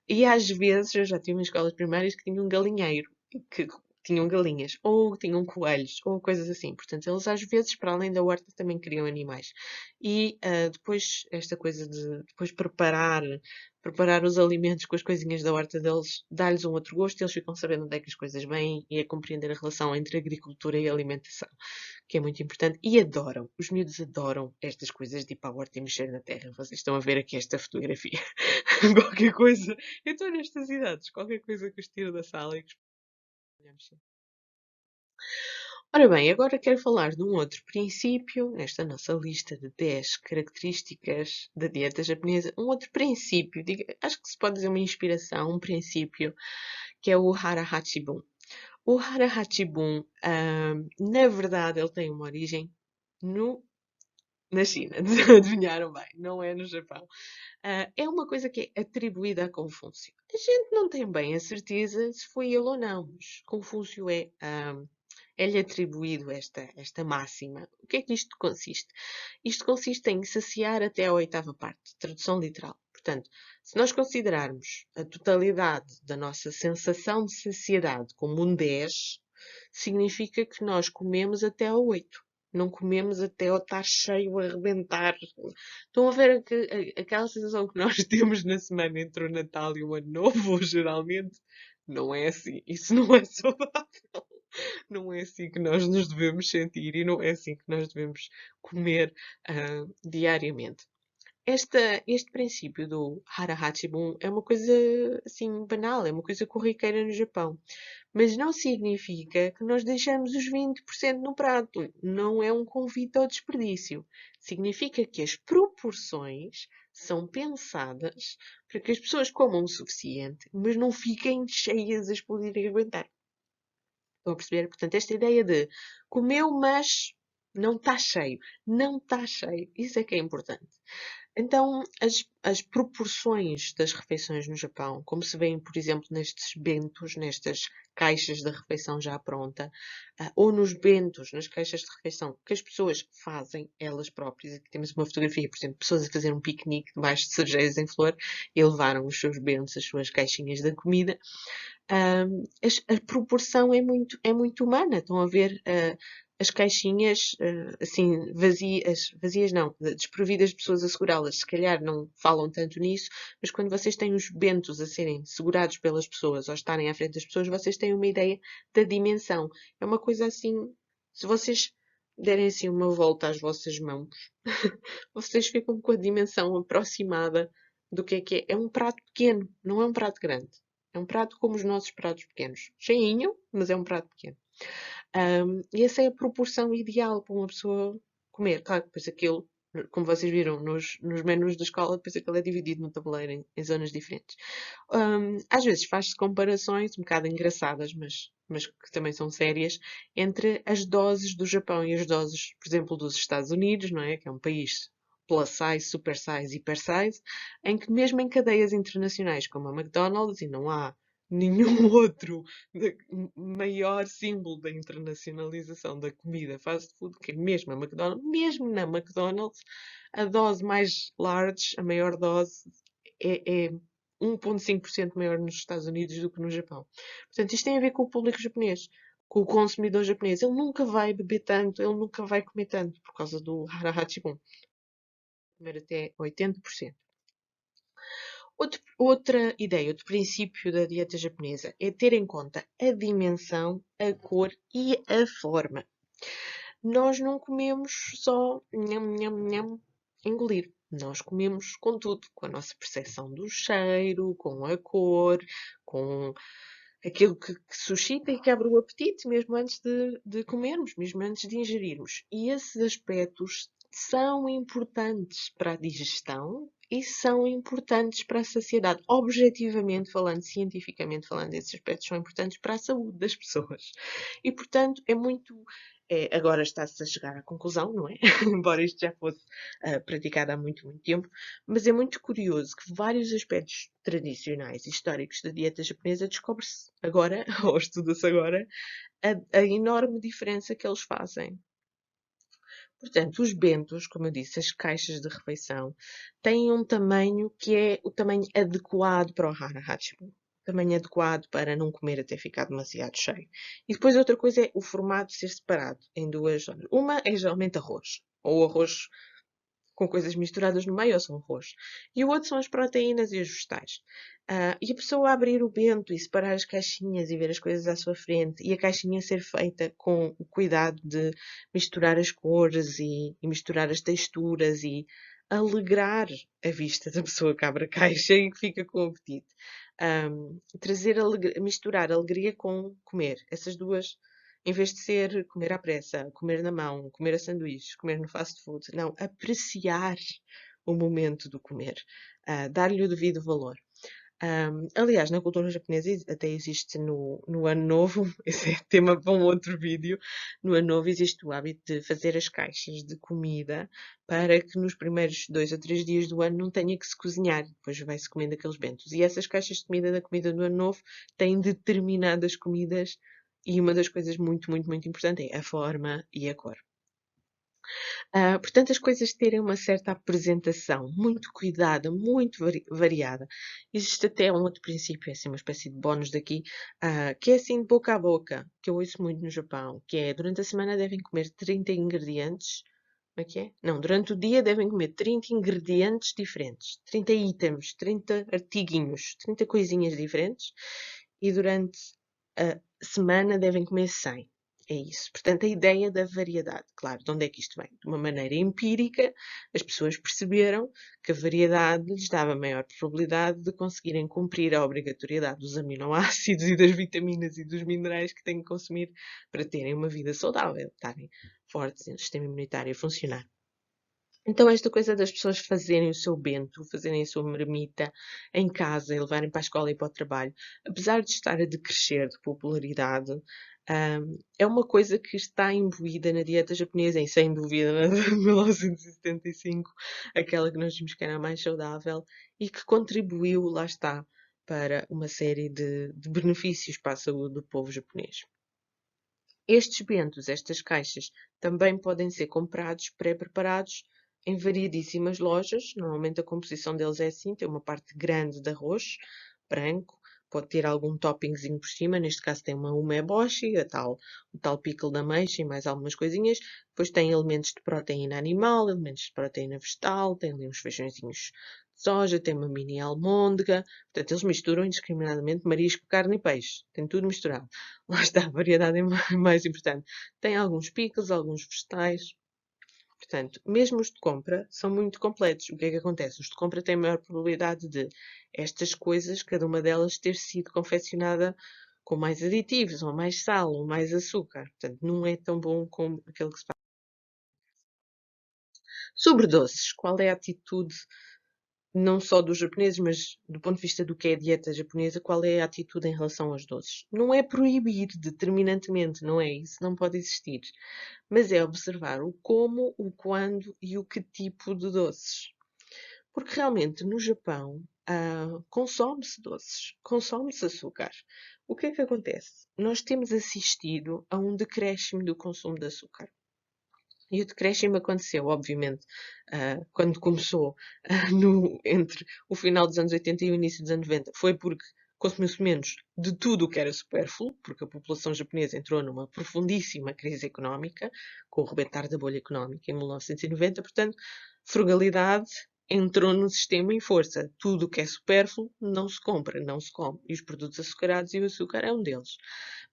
E às vezes eu já tive escolas primárias que tinham um galinheiro, que tinham galinhas, ou tinham coelhos, ou coisas assim. Portanto, eles às vezes, para além da horta, também criam animais. E depois, esta coisa de depois preparar os alimentos com as coisinhas da horta deles, dá-lhes um outro gosto, e eles ficam sabendo onde é que as coisas vêm e a compreender a relação entre agricultura e alimentação, que é muito importante. E adoram, os miúdos adoram estas coisas de ir para a horta e mexer na terra. Vocês estão a ver aqui esta fotografia. Qualquer coisa. Eu estou nestas idades. Qualquer coisa que os tiro da sala e que os... Ora bem, agora quero falar de um outro princípio, nesta nossa lista de 10 características da dieta japonesa, um outro princípio, acho que se pode dizer uma inspiração, um princípio, que é o Hara Hachibun. O Hara Hachibun, na verdade, ele tem uma origem na China. Adivinharam bem, não é no Japão. É uma coisa que é atribuída a Confúcio. A gente não tem bem a certeza se foi ele ou não, mas Confúcio é-lhe atribuído esta máxima. O que é que isto consiste? Isto consiste em saciar até a oitava parte, tradução literal. Portanto, se nós considerarmos a totalidade da nossa sensação de saciedade como um 10, significa que nós comemos até ao 8. Não comemos até ao estar cheio a arrebentar. Estão a ver aquela sensação que nós temos na semana entre o Natal e o Ano Novo, geralmente? Não é assim. Isso não é saudável. Não é assim que nós nos devemos sentir e não é assim que nós devemos comer diariamente. Este princípio do Hara Hachibun é uma coisa assim banal, é uma coisa corriqueira no Japão. Mas não significa que nós deixamos os 20% no prato. Não é um convite ao desperdício. Significa que as proporções são pensadas para que as pessoas comam o suficiente, mas não fiquem cheias a explodir e aguentar. Estão a perceber? Portanto, esta ideia de comeu, mas não está cheio. Não está cheio. Isso é que é importante. Então, as proporções das refeições no Japão, como se vêem, por exemplo, nestes bentos, nestas caixas de refeição já pronta, ou nos bentos, nas caixas de refeição, que as pessoas fazem elas próprias. Aqui temos uma fotografia, por exemplo, pessoas a fazer um piquenique debaixo de cerejeiras em flor e levaram os seus bentos, as suas caixinhas de comida. A proporção é muito humana. Estão a ver as caixinhas assim vazias não, desprovidas de pessoas a segurá-las. Se calhar não falam tanto nisso, mas quando vocês têm os bentos a serem segurados pelas pessoas ou estarem à frente das pessoas, vocês têm uma ideia da dimensão. É uma coisa assim Se vocês derem assim uma volta às vossas mãos, vocês ficam com a dimensão aproximada do que é. É um prato pequeno, não é um prato grande. É um prato como os nossos pratos pequenos. Cheinho, mas é um prato pequeno. E essa é a proporção ideal para uma pessoa comer. Claro, depois aquilo, como vocês viram nos menus da escola, depois aquilo é dividido no tabuleiro em zonas diferentes. Às vezes faz-se comparações um bocado engraçadas, mas que também são sérias, entre as doses do Japão e as doses, por exemplo, dos Estados Unidos, não é? Que é um país plus size, super size, hyper size, em que mesmo em cadeias internacionais como a McDonald's, e não há nenhum outro maior símbolo da internacionalização da comida fast food, que é mesmo a McDonald's, mesmo na McDonald's, a dose mais large, a maior dose, é 1,5% maior nos Estados Unidos do que no Japão. Portanto, isto tem a ver com o público japonês, com o consumidor japonês. Ele nunca vai beber tanto, ele nunca vai comer tanto, por causa do Harahachibun. Comer até 80%. Outra ideia, outro princípio da dieta japonesa é ter em conta a dimensão, a cor e a forma. Nós não comemos só nham, nham, nham, engolir. Nós comemos com tudo, com a nossa percepção do cheiro, com a cor, com aquilo que suscita e que abre o apetite, mesmo antes de comermos, mesmo antes de ingerirmos. E esses aspectos são importantes para a digestão e são importantes para a saciedade. Objetivamente falando, cientificamente falando, esses aspectos são importantes para a saúde das pessoas. E, portanto, é muito. Agora está-se a chegar à conclusão, não é? Embora isto já fosse praticado há muito, muito tempo, mas é muito curioso que vários aspectos tradicionais e históricos da dieta japonesa descobre-se agora, ou estuda-se agora, a enorme diferença que eles fazem. Portanto, os bentos, como eu disse, as caixas de refeição, têm um tamanho que é o tamanho adequado para o hara hachibu. Tamanho adequado para não comer até ficar demasiado cheio. E depois outra coisa é o formato ser separado em duas zonas. Uma é geralmente arroz, ou arroz com coisas misturadas no meio ou são arroz. E o outro são as proteínas e os vegetais. E a pessoa abrir o bento e separar as caixinhas e ver as coisas à sua frente e a caixinha ser feita com o cuidado de misturar as cores e misturar as texturas e alegrar a vista da pessoa que abre a caixa e que fica com apetite. Misturar alegria com comer. Essas duas, em vez de ser comer à pressa, comer na mão, comer a sanduíches, comer no fast food, não, apreciar o momento do comer, dar-lhe o devido valor. Aliás, na cultura japonesa até existe no Ano Novo, esse é tema para um outro vídeo, no Ano Novo existe o hábito de fazer as caixas de comida para que nos primeiros 2 ou 3 dias do ano não tenha que se cozinhar, depois vai-se comendo aqueles bentos. E essas caixas de comida da comida do Ano Novo têm determinadas comidas e uma das coisas muito, muito, muito importante é a forma e a cor. Portanto, as coisas terem uma certa apresentação, muito cuidada, muito variada. Existe até um outro princípio, assim, uma espécie de bónus daqui, que é assim de boca a boca, que eu ouço muito no Japão, que é durante a semana devem comer 30 ingredientes. Como é que é? Não, durante o dia devem comer 30 ingredientes diferentes, 30 itens, 30 artiguinhos, 30 coisinhas diferentes, e durante a semana devem comer 100. É isso. Portanto, a ideia da variedade. Claro, de onde é que isto vem? De uma maneira empírica, as pessoas perceberam que a variedade lhes dava maior probabilidade de conseguirem cumprir a obrigatoriedade dos aminoácidos e das vitaminas e dos minerais que têm que consumir para terem uma vida saudável, estarem fortes e o sistema imunitário a funcionar. Então, esta coisa das pessoas fazerem o seu bento, fazerem a sua marmita em casa e levarem para a escola e para o trabalho, apesar de estar a decrescer de popularidade, é uma coisa que está imbuída na dieta japonesa, e sem dúvida na de 1975, aquela que nós vimos que era a mais saudável e que contribuiu, lá está, para uma série de benefícios para a saúde do povo japonês. Estes bentos, estas caixas, também podem ser comprados pré-preparados em variedíssimas lojas. Normalmente a composição deles é assim: tem uma parte grande de arroz branco, pode ter algum toppingzinho por cima, neste caso tem uma umeboshi, o tal pickle da ameixa e mais algumas coisinhas. Depois tem elementos de proteína animal, elementos de proteína vegetal, tem ali uns feijõezinhos soja, tem uma mini almôndega. Portanto, eles misturam indiscriminadamente marisco, carne e peixe. Tem tudo misturado. Lá está, a variedade é mais importante. Tem alguns picos, alguns vegetais. Portanto, mesmo os de compra são muito completos. O que é que acontece? Os de compra têm maior probabilidade de estas coisas, cada uma delas, ter sido confeccionada com mais aditivos, ou mais sal, ou mais açúcar. Portanto, não é tão bom como aquele que se faz. Sobre doces, qual é a atitude, não só dos japoneses, mas do ponto de vista do que é a dieta japonesa, qual é a atitude em relação aos doces? Não é proibir determinantemente, não é isso, não pode existir. Mas é observar o como, o quando e o que tipo de doces. Porque realmente no Japão consome-se doces, consome-se açúcar. O que é que acontece? Nós temos assistido a um decréscimo do consumo de açúcar. E o decréscimo aconteceu, obviamente, quando começou entre o final dos anos 80 e o início dos anos 90. Foi porque consumiu-se menos de tudo o que era supérfluo, porque a população japonesa entrou numa profundíssima crise económica, com o rebentar da bolha económica em 1990. Portanto, frugalidade entrou no sistema em força. Tudo o que é supérfluo não se compra, não se come. E os produtos açucarados e o açúcar é um deles.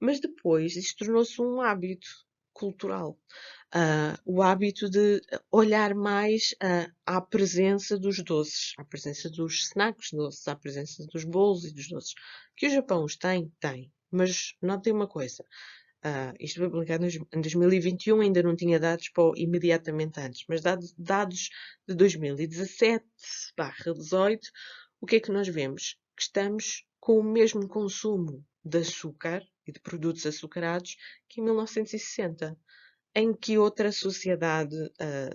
Mas depois isto tornou-se um hábito cultural. O hábito de olhar mais à presença dos doces, à presença dos snacks doces, à presença dos bolos e dos doces. Que o Japão os tem, tem. Mas notem uma coisa. Isto foi publicado em 2021, ainda não tinha dados para imediatamente antes, mas dados de 2017/18, o que é que nós vemos? Que estamos com o mesmo consumo de açúcar e de produtos açucarados que em 1960. Em que outra sociedade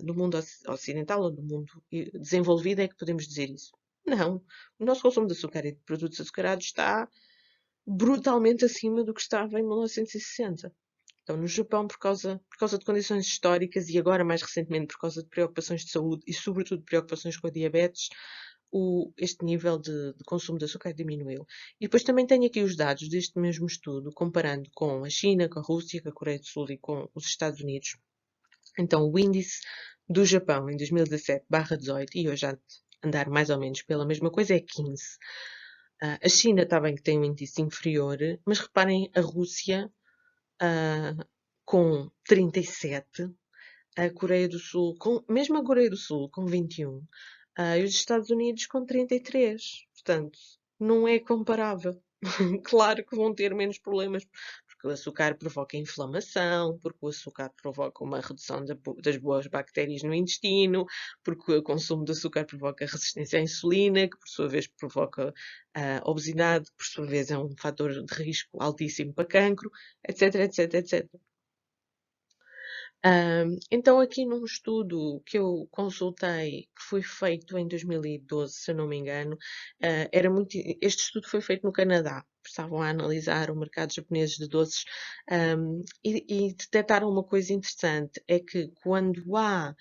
do mundo ocidental ou do mundo desenvolvido é que podemos dizer isso? Não. O nosso consumo de açúcar e de produtos açucarados está brutalmente acima do que estava em 1960. Então, no Japão, por causa de condições históricas e agora, mais recentemente, por causa de preocupações de saúde e, sobretudo, preocupações com a diabetes, este nível de consumo de açúcar diminuiu. E depois também tenho aqui os dados deste mesmo estudo, comparando com a China, com a Rússia, com a Coreia do Sul e com os Estados Unidos. Então, o índice do Japão em 2017/18, e hoje há de andar mais ou menos pela mesma coisa, é 15. A China está bem que tem um índice inferior, mas reparem, a Rússia com 37, a Coreia do Sul, mesmo a Coreia do Sul com 21, e os Estados Unidos com 33. Portanto, não é comparável. Claro que vão ter menos problemas, porque o açúcar provoca inflamação, porque o açúcar provoca uma redução das boas bactérias no intestino, porque o consumo de açúcar provoca resistência à insulina, que por sua vez provoca obesidade, que por sua vez é um fator de risco altíssimo para cancro, etc, etc, etc. Então, aqui num estudo que eu consultei, que foi feito em 2012, se eu não me engano, este estudo foi feito no Canadá. Estavam a analisar o mercado japonês de doces, e detectaram uma coisa interessante, é que quando há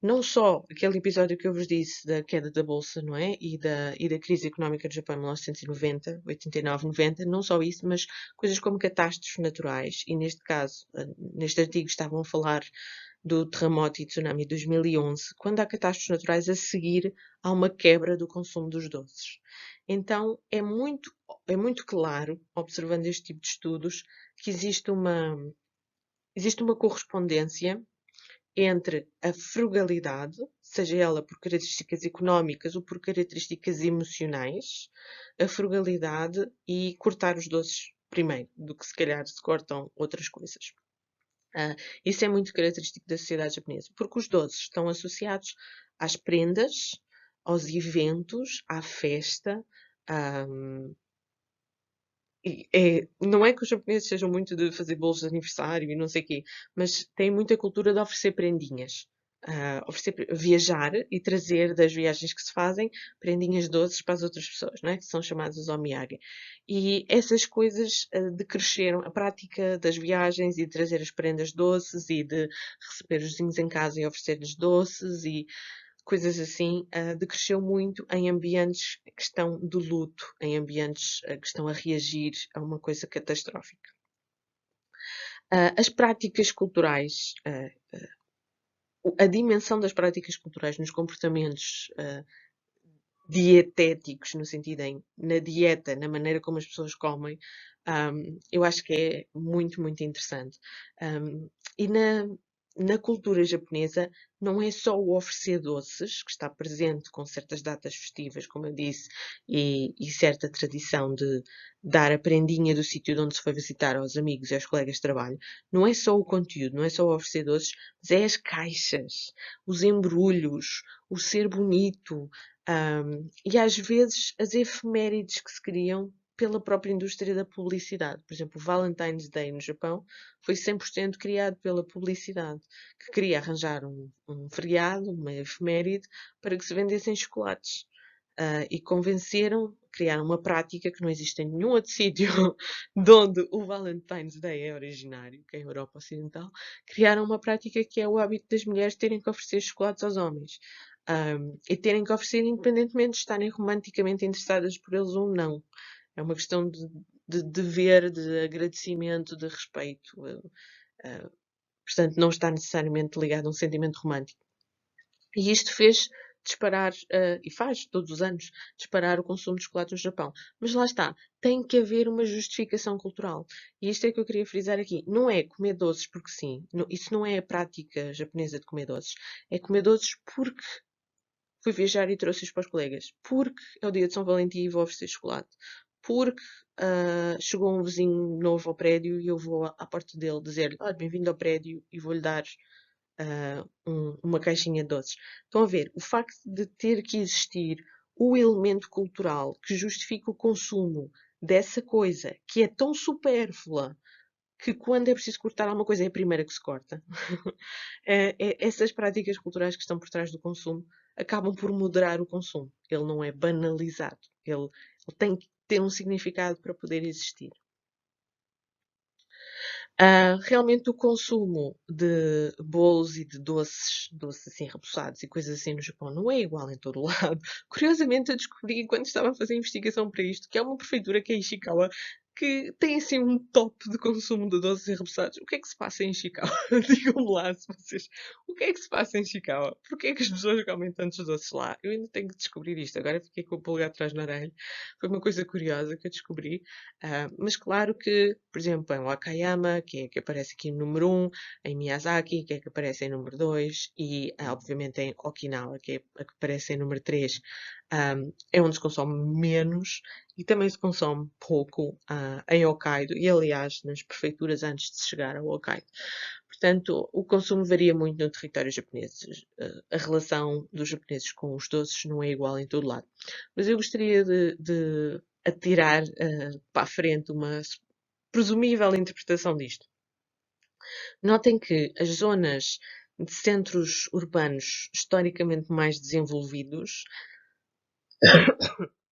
não só aquele episódio que eu vos disse da queda da Bolsa, não é? E da crise económica do Japão em 1990, 89, 90, não só isso, mas coisas como catástrofes naturais. E neste caso, neste artigo estavam a falar do terremoto e tsunami de 2011, quando há catástrofes naturais, a seguir há uma quebra do consumo dos doces. Então é muito claro, observando este tipo de estudos, que existe uma correspondência entre a frugalidade, seja ela por características económicas ou por características emocionais, a frugalidade e cortar os doces primeiro, do que se calhar se cortam outras coisas. Isso é muito característico da sociedade japonesa, porque os doces estão associados às prendas, aos eventos, à festa. Não é que os japoneses sejam muito de fazer bolos de aniversário e não sei o quê, mas têm muita cultura de oferecer prendinhas. Viajar e trazer das viagens que se fazem prendinhas doces para as outras pessoas, não é? Que são chamadas os omiyage. E essas coisas decresceram, a prática das viagens e de trazer as prendas doces e de receber os vizinhos em casa e oferecer-lhes doces e coisas assim, decresceu muito em ambientes que estão de luto, em ambientes que estão a reagir a uma coisa catastrófica. As práticas culturais, a dimensão das práticas culturais nos comportamentos dietéticos, no sentido na dieta, na maneira como as pessoas comem, eu acho que é muito, muito interessante. Um, e na cultura japonesa, não é só o oferecer doces, que está presente com certas datas festivas, como eu disse, e certa tradição de dar a prendinha do sítio onde se foi visitar aos amigos e aos colegas de trabalho. Não é só o conteúdo, não é só o oferecer doces, mas é as caixas, os embrulhos, o ser bonito, e às vezes as efemérides que se criam pela própria indústria da publicidade. Por exemplo, o Valentine's Day no Japão foi 100% criado pela publicidade, que queria arranjar um feriado, uma efeméride, para que se vendessem chocolates. E convenceram, criaram uma prática que não existe em nenhum outro sítio de onde o Valentine's Day é originário, que é a Europa Ocidental, criaram uma prática que é o hábito das mulheres terem que oferecer chocolates aos homens. E terem que oferecer independentemente de estarem romanticamente interessadas por eles ou não. É uma questão de dever, de agradecimento, de respeito. Portanto, não está necessariamente ligado a um sentimento romântico. E isto fez disparar, e faz todos os anos, disparar o consumo de chocolate no Japão. Mas lá está, tem que haver uma justificação cultural. E isto é que eu queria frisar aqui. Não é comer doces porque sim. Isso não é a prática japonesa de comer doces. É comer doces porque fui viajar e trouxe-os para os colegas. Porque é o dia de São Valentim e vou oferecer chocolate. Porque chegou um vizinho novo ao prédio e eu vou à porta dele dizer-lhe: bem-vindo ao prédio e vou-lhe dar uma caixinha de doces. Estão a ver? O facto de ter que existir o elemento cultural que justifica o consumo dessa coisa que é tão supérflua que quando é preciso cortar alguma coisa é a primeira que se corta. Essas práticas culturais que estão por trás do consumo acabam por moderar o consumo. Ele não é banalizado. Ele tem que ter um significado para poder existir. Realmente o consumo de bolos e de doces assim repousados e coisas assim no Japão não é igual em todo o lado. Curiosamente eu descobri enquanto estava a fazer a investigação para isto que há uma prefeitura que é Ishikawa que tem assim um top de consumo de doces e repousados. O que é que se passa em Ishikawa? Digam-me lá se vocês. O que é que se passa em Ishikawa? Porquê é que as pessoas comem tantos doces lá? Eu ainda tenho que descobrir isto. Agora fiquei com o polegar atrás na orelha. Foi uma coisa curiosa que eu descobri. Mas claro que, por exemplo, em Wakayama, que é que aparece aqui no número 1, em Miyazaki, que é que aparece em número 2, e obviamente em Okinawa, que é a que aparece em número 3, é onde se consome menos e também se consome pouco em Hokkaido, e aliás nas prefeituras antes de se chegar ao Hokkaido. Portanto, o consumo varia muito no território japonês. A relação dos japoneses com os doces não é igual em todo lado. Mas eu gostaria de atirar para a frente uma presumível interpretação disto. Notem que as zonas de centros urbanos historicamente mais desenvolvidos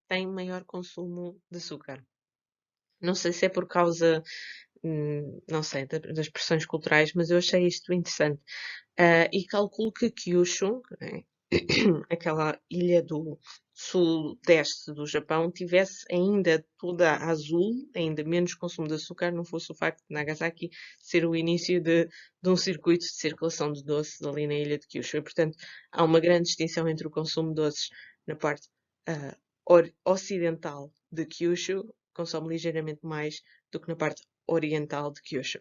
têm maior consumo de açúcar. Não sei se é por causa, não sei, das pressões culturais, mas eu achei isto interessante. E calculo que Kyushu, né, aquela ilha do sudeste do Japão, tivesse ainda toda azul, ainda menos consumo de açúcar, não fosse o facto de Nagasaki ser o início de um circuito de circulação de doces ali na ilha de Kyushu. E, portanto, há uma grande distinção entre o consumo de doces na parte ocidental de Kyushu, consome ligeiramente mais do que na parte oriental de Kyushu.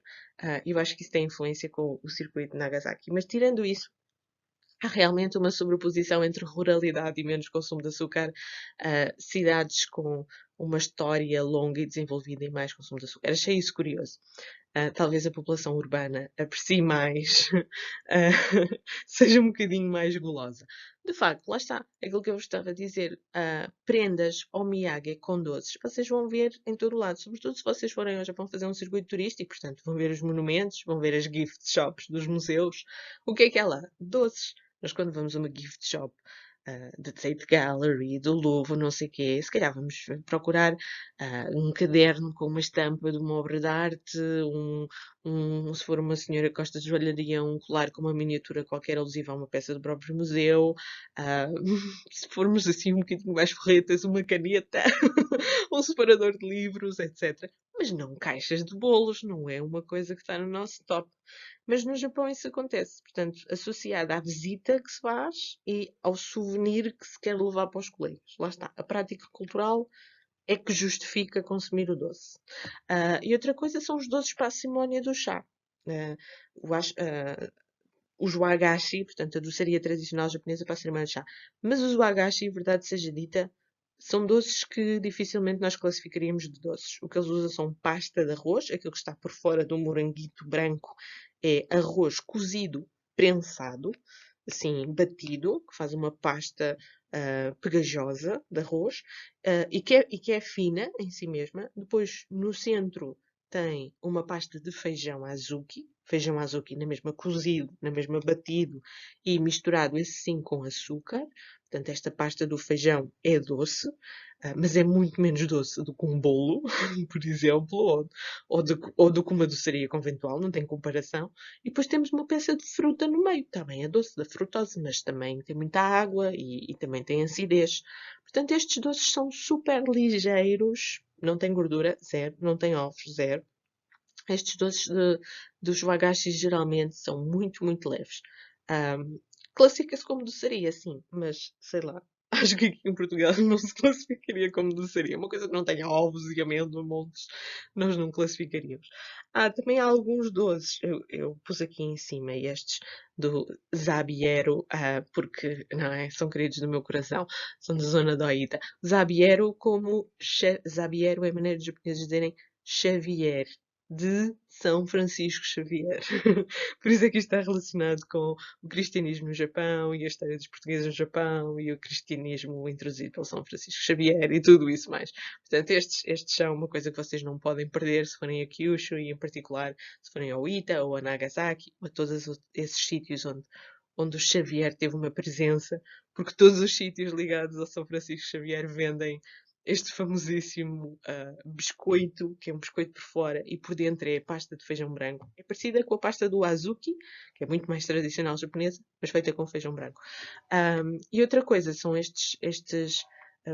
Eu acho que isso tem influência com o circuito de Nagasaki. Mas tirando isso, há realmente uma sobreposição entre ruralidade e menos consumo de açúcar, cidades com uma história longa e desenvolvida e mais consumo de açúcar. Achei isso curioso. Talvez a população urbana aprecie mais, seja um bocadinho mais gulosa. De facto, lá está, aquilo que eu vos estava a dizer, prendas ou miyage com doces, vocês vão ver em todo o lado, sobretudo se vocês forem ao Japão fazer um circuito turístico, portanto, vão ver os monumentos, vão ver as gift shops dos museus. O que é lá? Doces. Nós quando vamos a uma gift shop da Tate Gallery, do Louvre, não sei o quê, se calhar vamos procurar um caderno com uma estampa de uma obra de arte, se for uma senhora que gosta de joalharia, um colar com uma miniatura qualquer alusiva a uma peça do próprio museu, se formos assim um bocadinho mais forretas, uma caneta, um separador de livros, etc. mas não caixas de bolos, não é uma coisa que está no nosso top. Mas no Japão isso acontece, portanto, associado à visita que se faz e ao souvenir que se quer levar para os colegas. Lá está, a prática cultural é que justifica consumir o doce. E outra coisa são os doces para a cerimónia do chá. Ah, os wagashi, portanto, a doçaria tradicional japonesa para a cerimónia de chá. Mas os wagashi, verdade seja dita, são doces que dificilmente nós classificaríamos de doces. O que eles usam são pasta de arroz, aquilo que está por fora do moranguito branco é arroz cozido, prensado, assim, batido, que faz uma pasta pegajosa de arroz, e que é fina em si mesma. Depois, no centro, tem uma pasta de feijão azuki na mesma cozido, na mesma batido e misturado, esse sim, com açúcar. Portanto, esta pasta do feijão é doce, mas é muito menos doce do que um bolo, por exemplo, ou do que uma doçaria conventual, não tem comparação. E depois temos uma peça de fruta no meio. Também é doce da frutose, mas também tem muita água e também tem acidez. Portanto, estes doces são super ligeiros, não tem gordura, zero, não tem ovos, zero. Estes doces dos wagashi geralmente são muito, muito leves. Ahm, Classifica-se como doçaria, sim, mas sei lá. Acho que aqui em Portugal não se classificaria como doçaria. Uma coisa que não tenha ovos e amêndoa, montes, nós não classificaríamos. Também há alguns doces, eu pus aqui em cima estes do Zabiero, porque não é, são queridos do meu coração, são da zona da Oita. Zabiero, Zabiero é a maneira dos japoneses dizerem Xavier, de São Francisco Xavier. Por isso é que isto está relacionado com o cristianismo no Japão e a história dos portugueses no Japão e o cristianismo introduzido pelo São Francisco Xavier e tudo isso mais. Portanto, estes são uma coisa que vocês não podem perder se forem a Kyushu e, em particular, se forem ao Ita ou a Nagasaki ou a todos esses sítios onde o Xavier teve uma presença, porque todos os sítios ligados ao São Francisco Xavier vendem este famosíssimo biscoito, que é um biscoito por fora e por dentro é pasta de feijão branco. É parecida com a pasta do azuki, que é muito mais tradicional japonesa, mas feita com feijão branco. E outra coisa são estes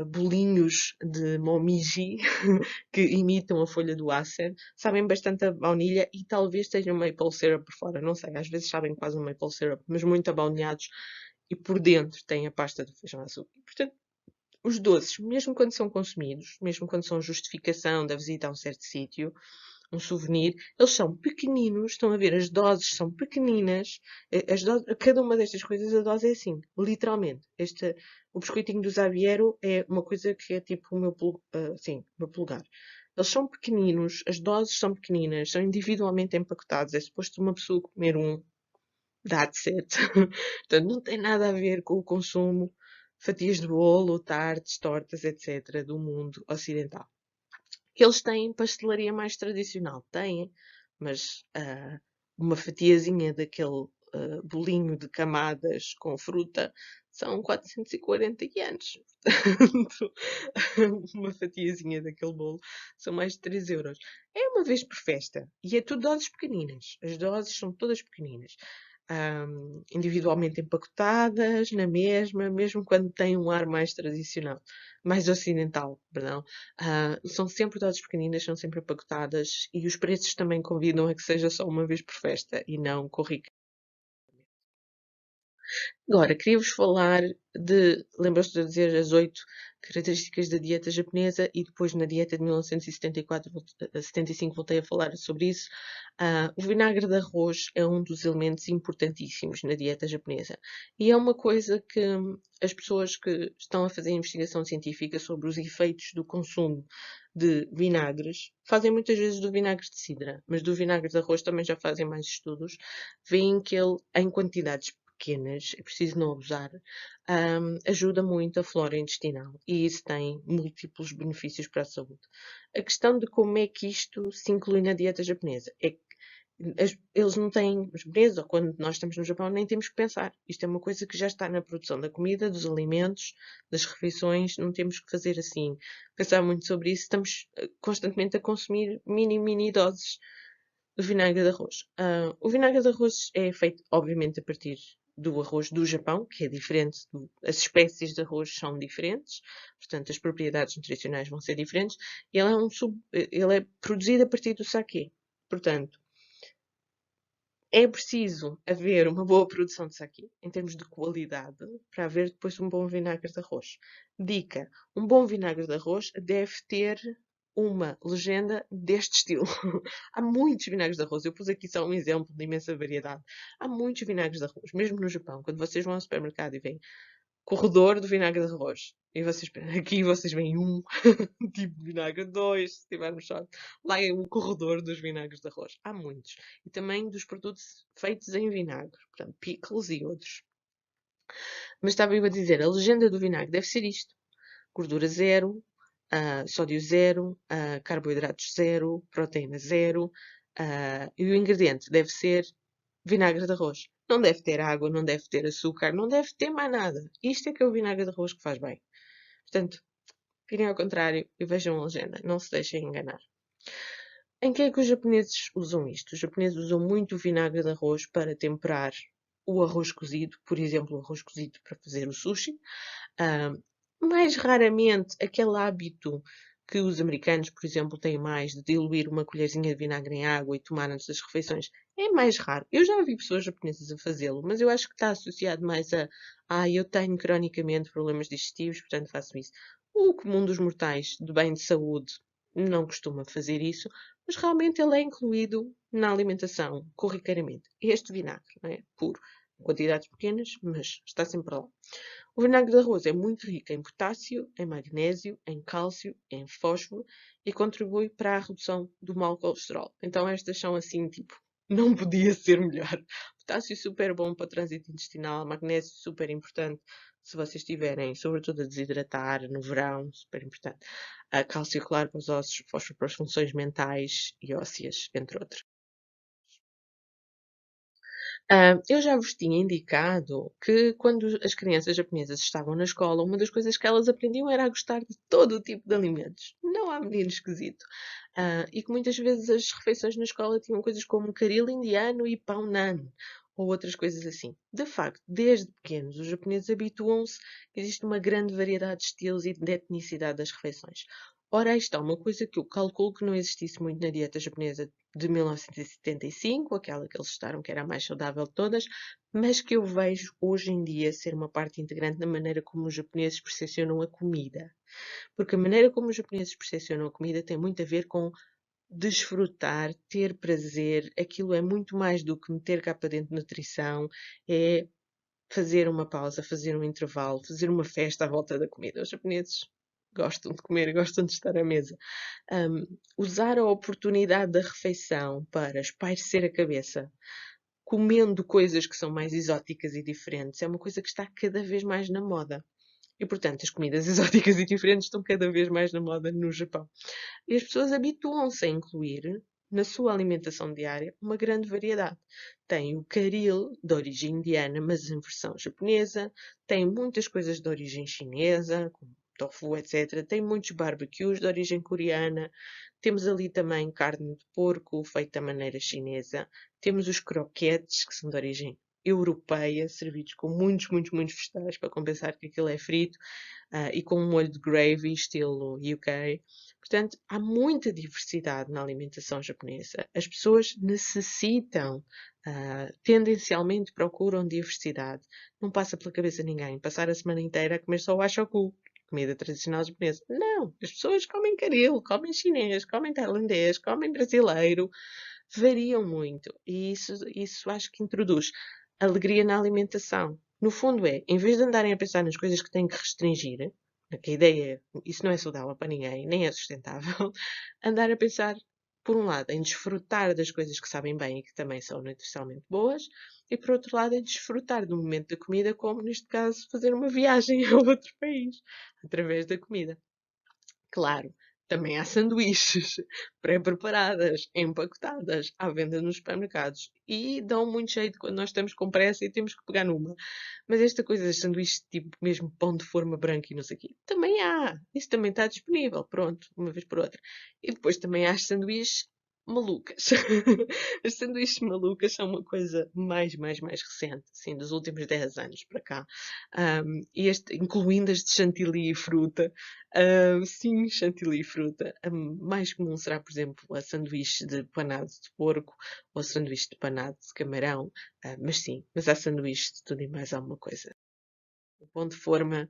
bolinhos de momiji que imitam a folha do acer. Sabem bastante a baunilha e talvez tenham maple syrup por fora. Não sei, às vezes sabem quase um maple syrup, mas muito abaunilhados e por dentro têm a pasta do feijão azuki. Portanto, os doces, mesmo quando são consumidos, mesmo quando são justificação da visita a um certo sítio, um souvenir, eles são pequeninos, estão a ver, as doses são pequeninas, cada uma destas coisas, a dose é assim, literalmente. O biscoitinho do Zaviero é uma coisa que é tipo o meu polegar. Eles são pequeninos, as doses são pequeninas, são individualmente empacotados, é suposto uma pessoa comer um, that's it. Portanto, não tem nada a ver com o consumo fatias de bolo, tartes, tortas, etc., do mundo ocidental. Eles têm pastelaria mais tradicional, têm, mas uma fatiazinha daquele bolinho de camadas com fruta são 440 anos. Portanto, uma fatiazinha daquele bolo são mais de 3 euros. É uma vez por festa e é tudo doses pequeninas. As doses são todas pequeninas. Individualmente empacotadas, na mesma, mesmo quando têm um ar mais tradicional, mais ocidental, perdão. São sempre doses pequeninas, são sempre empacotadas e os preços também convidam a que seja só uma vez por festa e não corriqueiro. Agora, queria-vos falar de. Lembras-te de eu dizer as 8 características da dieta japonesa e depois na dieta de 1974, 75, voltei a falar sobre isso. O vinagre de arroz é um dos elementos importantíssimos na dieta japonesa e é uma coisa que as pessoas que estão a fazer investigação científica sobre os efeitos do consumo de vinagres fazem muitas vezes do vinagre de cidra, mas do vinagre de arroz também já fazem mais estudos. Veem que ele, em quantidades pequenas, é preciso não abusar, ajuda muito a flora intestinal e isso tem múltiplos benefícios para a saúde. A questão de como é que isto se inclui na dieta japonesa é que eles não têm, os japoneses, ou quando nós estamos no Japão, nem temos que pensar. Isto é uma coisa que já está na produção da comida, dos alimentos, das refeições, não temos que fazer assim, pensar muito sobre isso, estamos constantemente a consumir mini doses do vinagre de arroz. O vinagre de arroz é feito, obviamente, a partir do arroz do Japão, que é diferente, as espécies de arroz são diferentes, portanto as propriedades nutricionais vão ser diferentes, e ele é produzido a partir do saquê. Portanto, é preciso haver uma boa produção de saquê, em termos de qualidade, para haver depois um bom vinagre de arroz. Dica: um bom vinagre de arroz deve ter uma legenda deste estilo. Há muitos vinagres de arroz. Eu pus aqui só um exemplo de imensa variedade. Há muitos vinagres de arroz, mesmo no Japão. Quando vocês vão ao supermercado e veem corredor do vinagre de arroz, e vocês, aqui vocês veem um tipo de vinagre, dois, se tivermos sorte. Lá é o corredor dos vinagres de arroz. Há muitos. E também dos produtos feitos em vinagre. Portanto, pickles e outros. Mas estava eu a dizer, a legenda do vinagre deve ser isto. Gordura zero, sódio zero, carboidratos zero, proteína zero. E o ingrediente deve ser vinagre de arroz. Não deve ter água, não deve ter açúcar, não deve ter mais nada. Isto é que é o vinagre de arroz que faz bem. Portanto, virem ao contrário e vejam a legenda. Não se deixem enganar. Em que é que os japoneses usam isto? Os japoneses usam muito o vinagre de arroz para temperar o arroz cozido, por exemplo, o arroz cozido para fazer o sushi. Mais raramente, aquele hábito que os americanos, por exemplo, têm mais de diluir uma colherzinha de vinagre em água e tomar antes das refeições, é mais raro. Eu já vi pessoas japonesas a fazê-lo, mas eu acho que está associado mais eu tenho cronicamente problemas digestivos, portanto faço isso. O comum dos mortais de bem de saúde não costuma fazer isso, mas realmente ele é incluído na alimentação corriqueiramente. Este vinagre, não é? Puro. Quantidades pequenas, mas está sempre lá. O vinagre de arroz é muito rico em potássio, em magnésio, em cálcio, em fósforo e contribui para a redução do mau colesterol. Então estas são assim, tipo, não podia ser melhor. Potássio super bom para o trânsito intestinal, magnésio super importante se vocês estiverem, sobretudo, a desidratar no verão, super importante. Cálcio, claro, para os ossos, fósforo para as funções mentais e ósseas, entre outros. Eu já vos tinha indicado que quando as crianças japonesas estavam na escola, uma das coisas que elas aprendiam era a gostar de todo o tipo de alimentos. Não há menino esquisito. E que muitas vezes as refeições na escola tinham coisas como caril indiano e pão nan, ou outras coisas assim. De facto, desde pequenos, os japoneses habituam-se que existe uma grande variedade de estilos e de etnicidade das refeições. Ora, aí está uma coisa que eu calculo que não existisse muito na dieta japonesa de 1975, aquela que eles estudaram que era a mais saudável de todas, mas que eu vejo hoje em dia ser uma parte integrante da maneira como os japoneses percepcionam a comida. Porque a maneira como os japoneses percepcionam a comida tem muito a ver com desfrutar, ter prazer. Aquilo é muito mais do que meter cá para dentro de nutrição, é fazer uma pausa, fazer um intervalo, fazer uma festa à volta da comida. Os japoneses gostam de comer, gostam de estar à mesa. Usar a oportunidade da refeição para espairecer a cabeça, comendo coisas que são mais exóticas e diferentes, é uma coisa que está cada vez mais na moda. E, portanto, as comidas exóticas e diferentes estão cada vez mais na moda no Japão. E as pessoas habituam-se a incluir na sua alimentação diária uma grande variedade. Tem o caril, de origem indiana, mas em versão japonesa. Tem muitas coisas de origem chinesa, como tofu, etc. Tem muitos barbecues de origem coreana. Temos ali também carne de porco, feita da maneira chinesa. Temos os croquetes, que são de origem europeia, servidos com muitos, muitos, muitos vegetais para compensar que aquilo é frito, e com um molho de gravy, estilo UK. Portanto, há muita diversidade na alimentação japonesa. As pessoas necessitam, tendencialmente procuram diversidade. Não passa pela cabeça de ninguém passar a semana inteira a comer só o ashoku, comida tradicional japonesa. Não, as pessoas comem caril, comem chinês, comem tailandês, comem brasileiro, variam muito. E isso acho que introduz alegria na alimentação. No fundo é, em vez de andarem a pensar nas coisas que têm que restringir, que a ideia é, isso não é saudável para ninguém, nem é sustentável, andar a pensar, por um lado, em desfrutar das coisas que sabem bem e que também são nutricionalmente boas, e por outro lado, em desfrutar do momento da comida, como neste caso, fazer uma viagem a outro país, através da comida. Claro, também há sanduíches pré-preparadas, empacotadas, à venda nos supermercados. E dão muito jeito quando nós estamos com pressa e temos que pegar numa. Mas esta coisa de sanduíches, tipo mesmo pão de forma branca e não sei o quê, também há. Isso também está disponível, pronto, uma vez por outra. E depois também há sanduíches malucas. As sanduíches malucas são uma coisa mais recente, assim, dos últimos 10 anos para cá. Incluindo as de chantilly e fruta. Sim, chantilly e fruta. A mais comum será, por exemplo, a sanduíche de panado de porco ou a sanduíche de panado de camarão. Mas sim, mas há sanduíche de tudo e mais alguma coisa. O pão de forma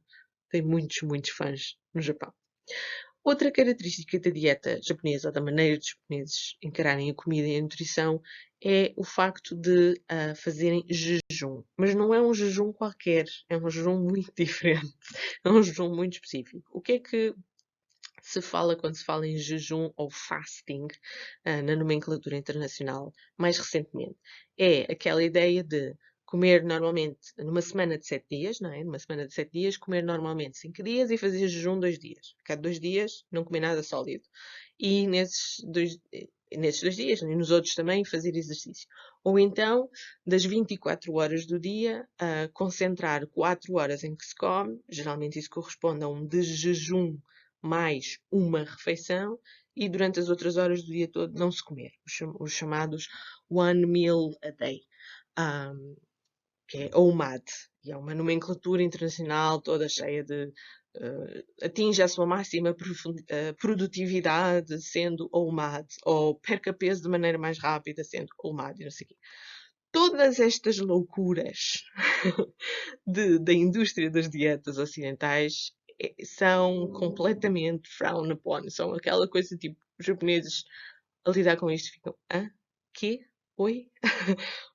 tem muitos fãs no Japão. Outra característica da dieta japonesa, ou da maneira dos japoneses encararem a comida e a nutrição, é o facto de fazerem jejum. Mas não é um jejum qualquer, é um jejum muito diferente, é um jejum muito específico. O que é que se fala quando se fala em jejum ou fasting na nomenclatura internacional mais recentemente? É aquela ideia de comer normalmente numa semana de 7 dias, não é? Numa semana de 7 dias, comer normalmente 5 dias e fazer jejum 2 dias. Cada 2 dias não comer nada sólido. E nesses 2 dias, e nos outros também, fazer exercício. Ou então, das 24 horas do dia, concentrar 4 horas em que se come, geralmente isso corresponde a um de jejum mais uma refeição, e durante as outras horas do dia todo não se comer. Os chamados one meal a day. Que é OMAD, e é uma nomenclatura internacional toda cheia de atinge a sua máxima produtividade sendo OMAD, ou perca peso de maneira mais rápida sendo OMAD, e não sei o quê. Todas estas loucuras da indústria das dietas ocidentais são completamente frowned upon. São aquela coisa tipo, os japoneses a lidar com isto ficam, hã? Quê? Oi?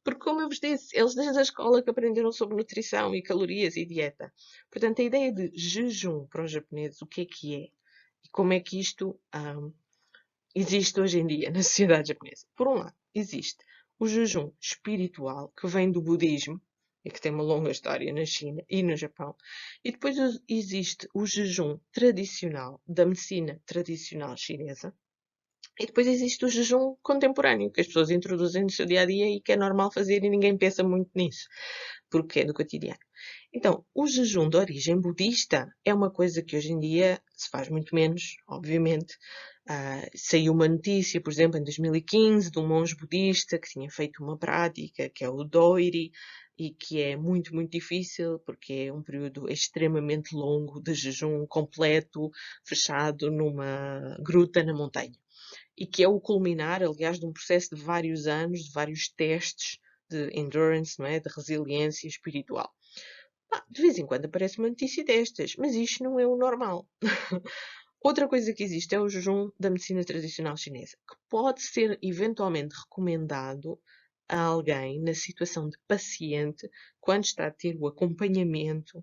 Porque, como eu vos disse, eles desde a escola que aprenderam sobre nutrição e calorias e dieta. Portanto, a ideia de jejum para os japoneses, o que é? E como é que isto existe hoje em dia na sociedade japonesa? Por um lado, existe o jejum espiritual, que vem do budismo, e que tem uma longa história na China e no Japão. E depois existe o jejum tradicional, da medicina tradicional chinesa. E depois existe o jejum contemporâneo, que as pessoas introduzem no seu dia a dia e que é normal fazer e ninguém pensa muito nisso, porque é do cotidiano. Então, o jejum de origem budista é uma coisa que hoje em dia se faz muito menos, obviamente. Saiu uma notícia, por exemplo, em 2015, de um monge budista que tinha feito uma prática, que é o Doiri, e que é muito difícil, porque é um período extremamente longo de jejum completo, fechado numa gruta na montanha. E que é o culminar, aliás, de um processo de vários anos, de vários testes de endurance, não é? De resiliência espiritual. De vez em quando aparece uma notícia destas, mas isto não é o normal. Outra coisa que existe é o jejum da medicina tradicional chinesa, que pode ser eventualmente recomendado a alguém na situação de paciente quando está a ter o acompanhamento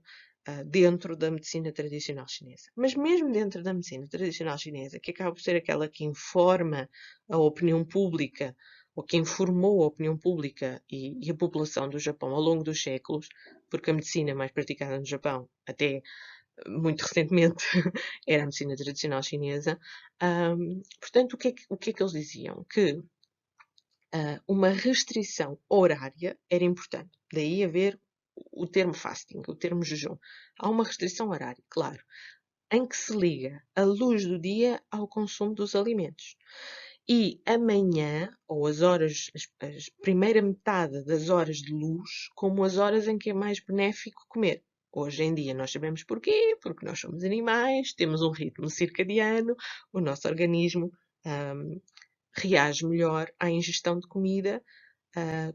dentro da medicina tradicional chinesa. Mas mesmo dentro da medicina tradicional chinesa, que acaba por ser aquela que informa a opinião pública, ou que informou a opinião pública e a população do Japão ao longo dos séculos, porque a medicina mais praticada no Japão, até muito recentemente, era a medicina tradicional chinesa. Portanto, o que é que eles diziam? Que uma restrição horária era importante. Daí haver o termo fasting, o termo jejum. Há uma restrição horária, claro, em que se liga a luz do dia ao consumo dos alimentos. E amanhã, ou as horas, a primeira metade das horas de luz, como as horas em que é mais benéfico comer. Hoje em dia nós sabemos porquê, porque nós somos animais, temos um ritmo circadiano, o nosso organismo reage melhor à ingestão de comida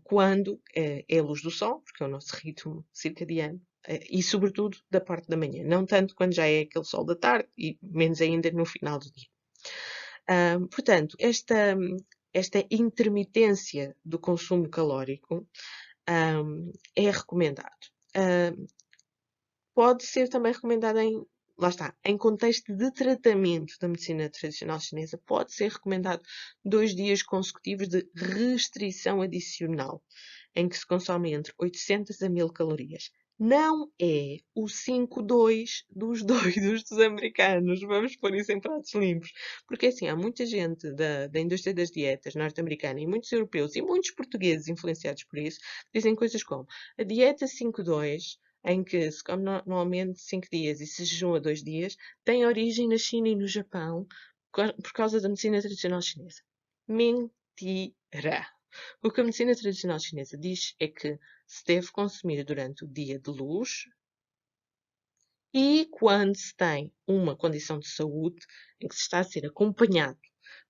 quando é a luz do sol, porque é o nosso ritmo circadiano, e sobretudo da parte da manhã. Não tanto quando já é aquele sol da tarde, e menos ainda no final do dia. Portanto, esta intermitência do consumo calórico é recomendado. Pode ser também recomendado lá está, em contexto de tratamento da medicina tradicional chinesa, pode ser recomendado 2 dias consecutivos de restrição adicional, em que se consome entre 800 a 1000 calorias. Não é o 5-2 dos doidos dos americanos. Vamos pôr isso em pratos limpos. Porque assim, há muita gente da indústria das dietas norte-americana e muitos europeus e muitos portugueses influenciados por isso, dizem coisas como a dieta 5-2, em que se come normalmente 5 dias e se jejum a 2 dias, tem origem na China e no Japão por causa da medicina tradicional chinesa. Mentira! O que a medicina tradicional chinesa diz é que se deve consumir durante o dia de luz e quando se tem uma condição de saúde em que se está a ser acompanhado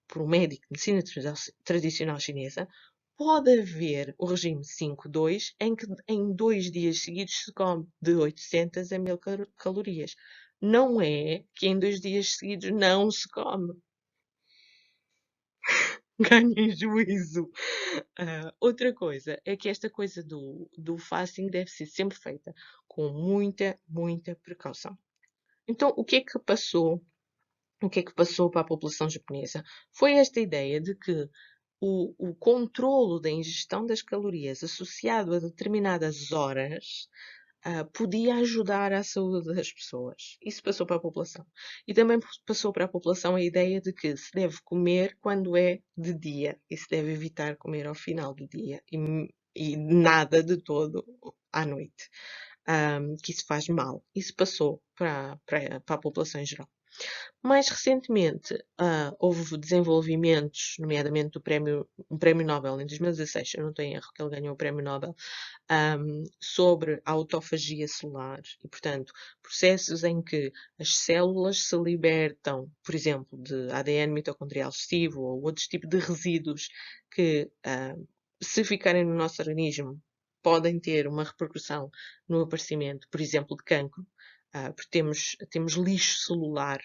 por um médico de medicina tradicional chinesa, pode haver o regime 5-2, em que em 2 dias seguidos se come de 800 a 1000 calorias. Não é que em 2 dias seguidos não se come. Ganhem juízo. Outra coisa é que esta coisa do fasting deve ser sempre feita com muita, muita precaução. Então, o que é que passou? O que é que passou para a população japonesa? Foi esta ideia de que o controlo da ingestão das calorias associado a determinadas horas podia ajudar à saúde das pessoas. Isso passou para a população. E também passou para a população a ideia de que se deve comer quando é de dia e se deve evitar comer ao final do dia e nada de todo à noite. Que isso faz mal. Isso passou para a população em geral. Mais recentemente, houve desenvolvimentos, nomeadamente um prémio Nobel em 2016, se eu não estou em erro, que ele ganhou o prémio Nobel, sobre a autofagia celular e, portanto, processos em que as células se libertam, por exemplo, de ADN mitocondrial excessivo ou outros tipos de resíduos que, se ficarem no nosso organismo, podem ter uma repercussão no aparecimento, por exemplo, de cancro, porque temos lixo celular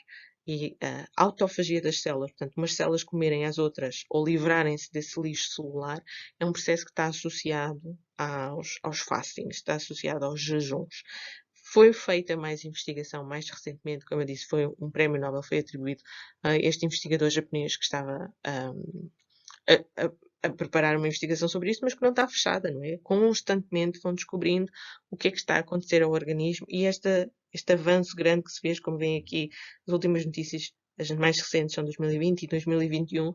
e a autofagia das células, portanto, umas células comerem as outras ou livrarem-se desse lixo celular, é um processo que está associado aos fastings, está associado aos jejuns. Foi feita mais investigação mais recentemente, como eu disse, foi um prémio Nobel foi atribuído a este investigador japonês que estava a preparar uma investigação sobre isso, mas que não está fechada, não é? Constantemente vão descobrindo o que é que está a acontecer ao organismo e este avanço grande que se fez, como vem aqui as últimas notícias, as mais recentes são 2020 e 2021,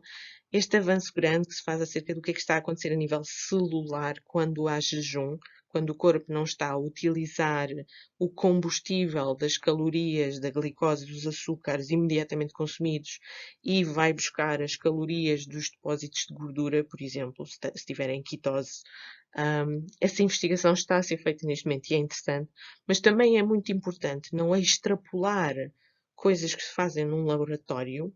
este avanço grande que se faz acerca do que é que está a acontecer a nível celular quando há jejum, quando o corpo não está a utilizar o combustível das calorias, da glicose, dos açúcares imediatamente consumidos e vai buscar as calorias dos depósitos de gordura, por exemplo, se estiver em ketose. Essa investigação está a ser feita neste momento e é interessante, mas também é muito importante não extrapolar coisas que se fazem num laboratório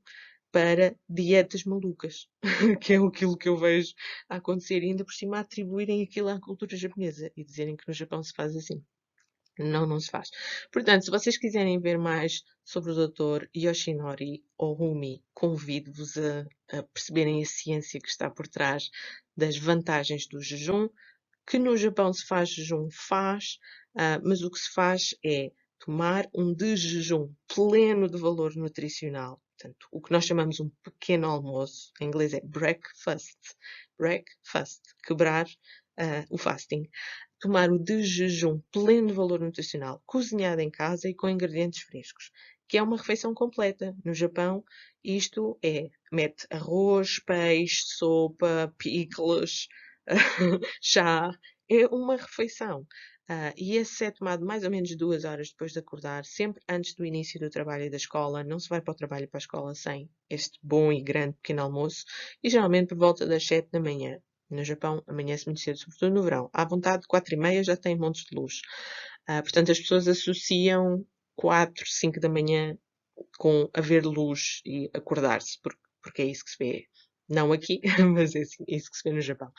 para dietas malucas, que é aquilo que eu vejo a acontecer, e ainda por cima atribuírem aquilo à cultura japonesa e dizerem que no Japão se faz assim. Não, não se faz. Portanto, se vocês quiserem ver mais sobre o Dr. Yoshinori Ohumi, convido-vos a perceberem a ciência que está por trás das vantagens do jejum, que no Japão se faz jejum, mas o que se faz é tomar um de jejum pleno de valor nutricional. Portanto, o que nós chamamos um pequeno almoço, em inglês é breakfast. Breakfast, quebrar o fasting. Tomar o de jejum pleno de valor nutricional, cozinhado em casa e com ingredientes frescos, que é uma refeição completa. No Japão, isto mete arroz, peixe, sopa, pickles, chá, é uma refeição. E esse é tomado mais ou menos 2 horas depois de acordar, sempre antes do início do trabalho e da escola. Não se vai para o trabalho e para a escola sem este bom e grande pequeno almoço. E geralmente por volta das 7 da manhã. No Japão amanhece muito cedo, sobretudo no verão. À vontade, 4h30 já tem montes de luz. Portanto, as pessoas associam 4, 5 da manhã com haver luz e acordar-se, porque é isso que se vê. Não aqui, mas é isso que se vê no Japão.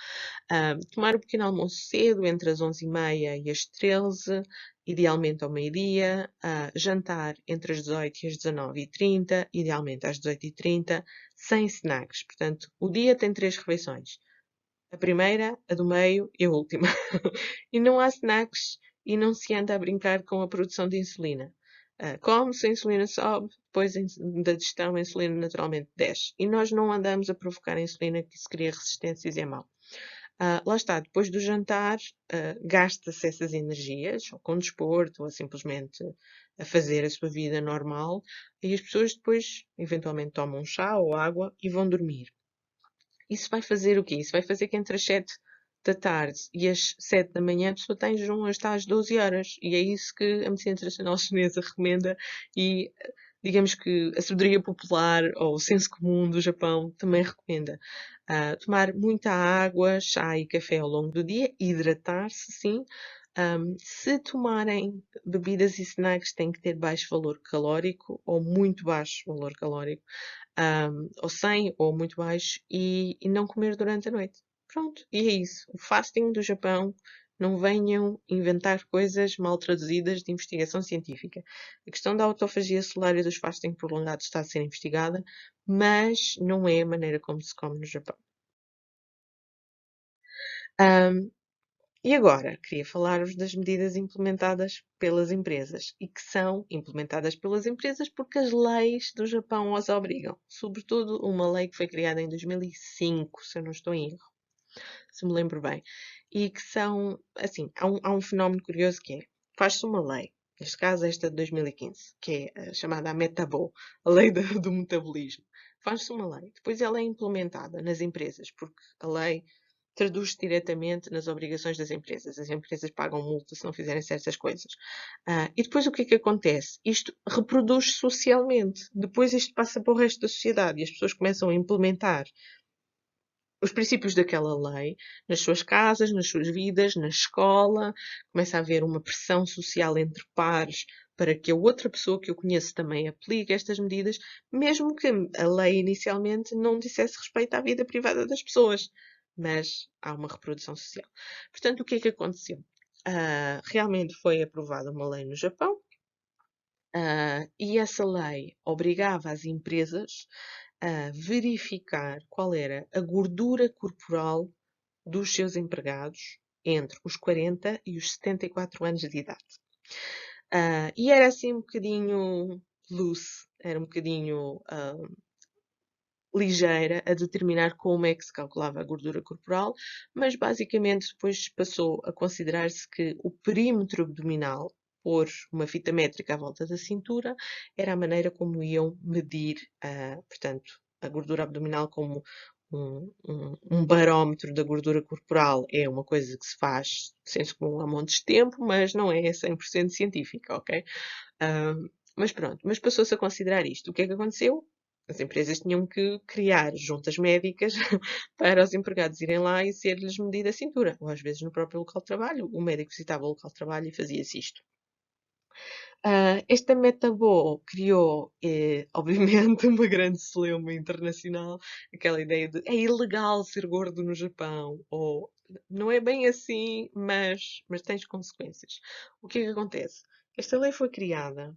Tomar o pequeno almoço cedo, entre as 11h30 e as 13h, idealmente ao meio-dia. Jantar entre as 18 e as 19h30, idealmente às 18h30, sem snacks. Portanto, o dia tem 3 refeições. A primeira, a do meio e a última. E não há snacks e não se anda a brincar com a produção de insulina. Come-se, a insulina sobe, depois da digestão a insulina naturalmente desce. E nós não andamos a provocar a insulina, que isso cria resistências e é mau. Lá está, depois do jantar, gasta-se essas energias, ou com desporto, ou simplesmente a fazer a sua vida normal, e as pessoas depois, eventualmente, tomam um chá ou água e vão dormir. Isso vai fazer o quê? Isso vai fazer que entre as 7 da tarde e as 7 da manhã a pessoa está em jejum até às 12 horas. E é isso que a medicina tradicional chinesa recomenda e digamos que a sabedoria popular ou o senso comum do Japão também recomenda tomar muita água, chá e café ao longo do dia, hidratar-se, sim. Se tomarem bebidas e snacks, têm que ter baixo valor calórico ou muito baixo valor calórico, ou sem ou muito baixo, e não comer durante a noite. Pronto, e é isso. O fasting do Japão, não venham inventar coisas mal traduzidas de investigação científica. A questão da autofagia solar e dos fasting prolongados está a ser investigada, mas não é a maneira como se come no Japão. Ahm, e agora, queria falar-vos das medidas implementadas pelas empresas e que são implementadas pelas empresas porque as leis do Japão as obrigam. Sobretudo uma lei que foi criada em 2005, se eu não estou em erro, se me lembro bem. E que são, assim, há um fenómeno curioso que é, faz-se uma lei, neste caso esta de 2015, que é a chamada Metabo, a lei do metabolismo. Faz-se uma lei, depois ela é implementada nas empresas, porque a lei traduz-se diretamente nas obrigações das empresas. As empresas pagam multa se não fizerem certas coisas. E depois o que é que acontece? Isto reproduz socialmente. Depois isto passa para o resto da sociedade e as pessoas começam a implementar os princípios daquela lei nas suas casas, nas suas vidas, na escola. Começa a haver uma pressão social entre pares para que a outra pessoa que eu conheço também aplique estas medidas, mesmo que a lei inicialmente não dissesse respeito à vida privada das pessoas. Mas há uma reprodução social. Portanto, o que é que aconteceu? Realmente foi aprovada uma lei no Japão, e essa lei obrigava as empresas a verificar qual era a gordura corporal dos seus empregados entre os 40 e os 74 anos de idade. E era assim um bocadinho loose, era um bocadinho ligeira a determinar como é que se calculava a gordura corporal, mas basicamente depois passou a considerar-se que o perímetro abdominal, pôr uma fita métrica à volta da cintura, era a maneira como iam medir, portanto, a gordura abdominal como um barómetro da gordura corporal. É uma coisa que se faz, senso comum, há montes de tempo, mas não é 100% científica, ok? Mas pronto, mas passou-se a considerar isto. O que é que aconteceu? As empresas tinham que criar juntas médicas para os empregados irem lá e ser-lhes medida a cintura. Ou às vezes no próprio local de trabalho, o médico visitava o local de trabalho e fazia-se isto. Esta Metabo criou, obviamente, uma grande celeuma internacional, aquela ideia de é ilegal ser gordo no Japão, ou não é bem assim, mas tens consequências. O que é que acontece? Esta lei foi criada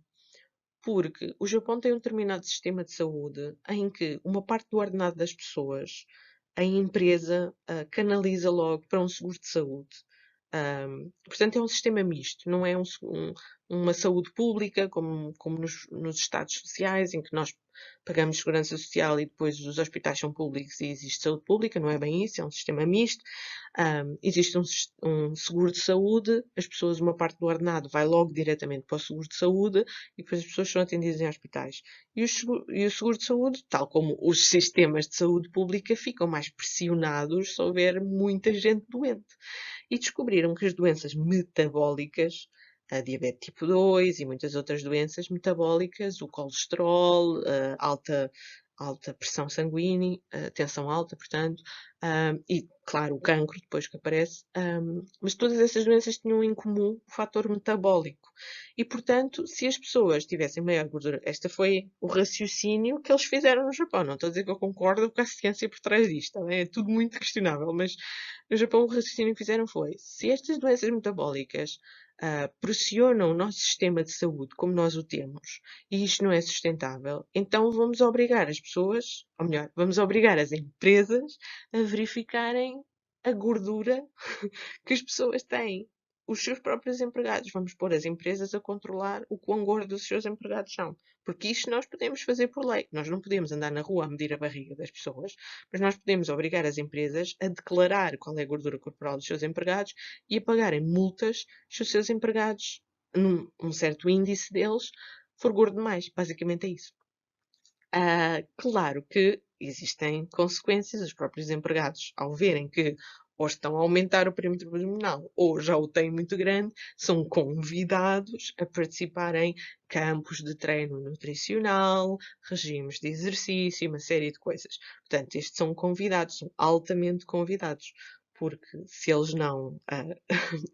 porque o Japão tem um determinado sistema de saúde em que uma parte do ordenado das pessoas, a empresa canaliza logo para um seguro de saúde. Portanto, é um sistema misto, não é uma saúde pública como nos Estados sociais, em que nós pagamos segurança social e depois os hospitais são públicos e existe saúde pública, não é bem isso, é um sistema misto. Existe um seguro de saúde, as pessoas, uma parte do ordenado vai logo diretamente para o seguro de saúde e depois as pessoas são atendidas em hospitais. E o seguro de saúde, tal como os sistemas de saúde pública, ficam mais pressionados se houver muita gente doente. E descobriram que as doenças metabólicas, a diabetes tipo 2 e muitas outras doenças metabólicas, o colesterol, a alta pressão sanguínea, a tensão alta, portanto, e, claro, o cancro depois que aparece, mas todas essas doenças tinham em comum o fator metabólico. E, portanto, se as pessoas tivessem maior gordura, este foi o raciocínio que eles fizeram no Japão. Não estou a dizer que eu concordo com a ciência por trás disto, tá bem? É tudo muito questionável, mas no Japão o raciocínio que fizeram foi, se estas doenças metabólicas pressionam o nosso sistema de saúde como nós o temos, e isto não é sustentável, então vamos obrigar as pessoas, ou melhor, vamos obrigar as empresas a verificarem a gordura que as pessoas têm. Os seus próprios empregados. Vamos pôr as empresas a controlar o quão gordos os seus empregados são. Porque isto nós podemos fazer por lei. Nós não podemos andar na rua a medir a barriga das pessoas, mas nós podemos obrigar as empresas a declarar qual é a gordura corporal dos seus empregados e a pagarem multas se os seus empregados, num certo índice deles, for gordo demais. Basicamente é isso. Claro que existem consequências, os próprios empregados, ao verem que ou estão a aumentar o perímetro abdominal, ou já o têm muito grande, são convidados a participar em campos de treino nutricional, regimes de exercício, uma série de coisas. Portanto, estes são convidados, são altamente convidados, porque se eles não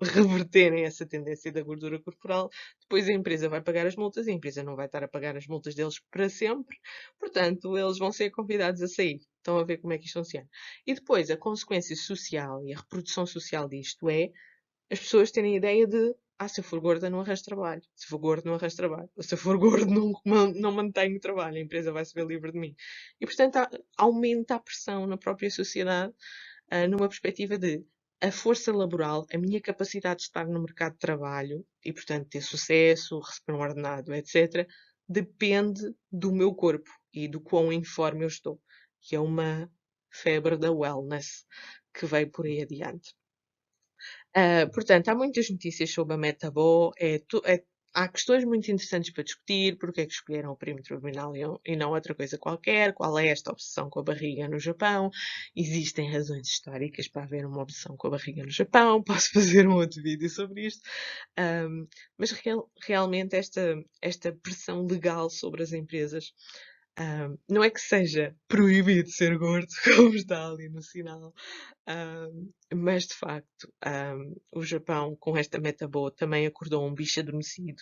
reverterem essa tendência da gordura corporal, depois a empresa vai pagar as multas e a empresa não vai estar a pagar as multas deles para sempre, portanto, eles vão ser convidados a sair. Estão a ver como é que isto funciona. E depois, a consequência social e a reprodução social disto é as pessoas terem a ideia de se eu for gorda não arranjo trabalho, se for gordo não arranjo trabalho, ou se eu for gordo não mantenho trabalho, a empresa vai se ver livre de mim. E, portanto, aumenta a pressão na própria sociedade, numa perspectiva de a força laboral, a minha capacidade de estar no mercado de trabalho e, portanto, ter sucesso, receber um ordenado, etc., depende do meu corpo e do quão em forma eu estou, que é uma febre da wellness que veio por aí adiante. Portanto, há muitas notícias sobre a Metabo, há questões muito interessantes para discutir, porque é que escolheram o perímetro abdominal e não outra coisa qualquer, qual é esta obsessão com a barriga no Japão, existem razões históricas para haver uma obsessão com a barriga no Japão, posso fazer um outro vídeo sobre isto, mas realmente esta pressão legal sobre as empresas não é que seja proibido ser gordo, como está ali no sinal, mas de facto o Japão, com esta Metabo, também acordou um bicho adormecido,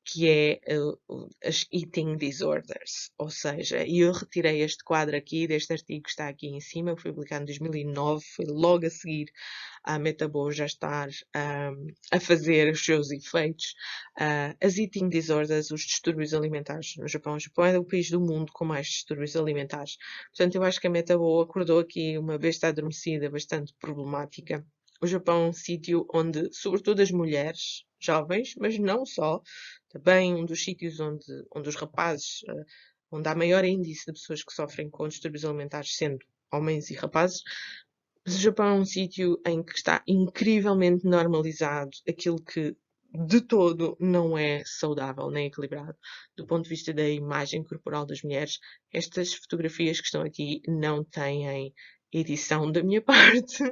que é as eating disorders. Ou seja, e eu retirei este quadro aqui, deste artigo que está aqui em cima, que foi publicado em 2009, foi logo a seguir à Metabo já estar a fazer os seus efeitos. As eating disorders, os distúrbios alimentares no Japão. O Japão é o país do mundo com mais distúrbios alimentares. Portanto, eu acho que a Metabo acordou aqui uma besta adormecida bastante problemática. O Japão é um sítio onde, sobretudo as mulheres jovens, mas não só, também um dos sítios onde os rapazes, onde há maior índice de pessoas que sofrem com distúrbios alimentares, sendo homens e rapazes, mas o Japão é um sítio em que está incrivelmente normalizado aquilo que de todo não é saudável nem equilibrado do ponto de vista da imagem corporal das mulheres. Estas fotografias que estão aqui não têm edição da minha parte.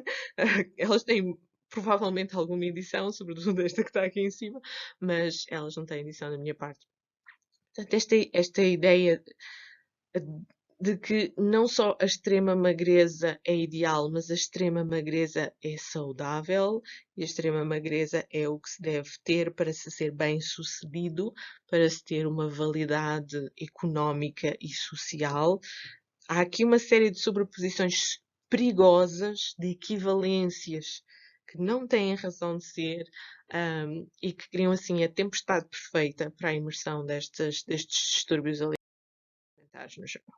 Elas têm provavelmente alguma edição, sobretudo esta que está aqui em cima, mas elas não têm edição da minha parte. Portanto, esta ideia de que não só a extrema magreza é ideal, mas a extrema magreza é saudável e a extrema magreza é o que se deve ter para se ser bem-sucedido, para se ter uma validade económica e social. Há aqui uma série de sobreposições perigosas, de equivalências que não têm razão de ser e que criam assim a tempestade perfeita para a imersão destes distúrbios alimentares no Japão.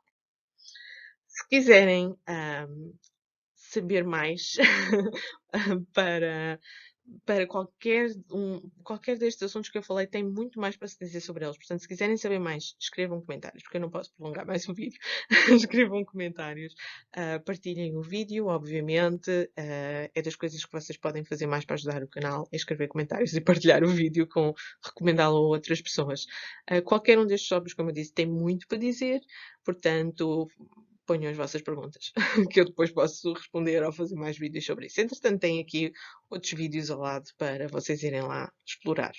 Se quiserem saber mais para, para qualquer destes assuntos que eu falei, tem muito mais para se dizer sobre eles. Portanto, se quiserem saber mais, escrevam comentários, porque eu não posso prolongar mais o vídeo. Escrevam comentários, partilhem o vídeo, obviamente. É das coisas que vocês podem fazer mais para ajudar o canal, é escrever comentários e partilhar o vídeo, recomendá-lo a outras pessoas. Qualquer um destes tópicos, como eu disse, tem muito para dizer, portanto, ponham as vossas perguntas, que eu depois posso responder ou fazer mais vídeos sobre isso. Entretanto, tem aqui outros vídeos ao lado para vocês irem lá explorar.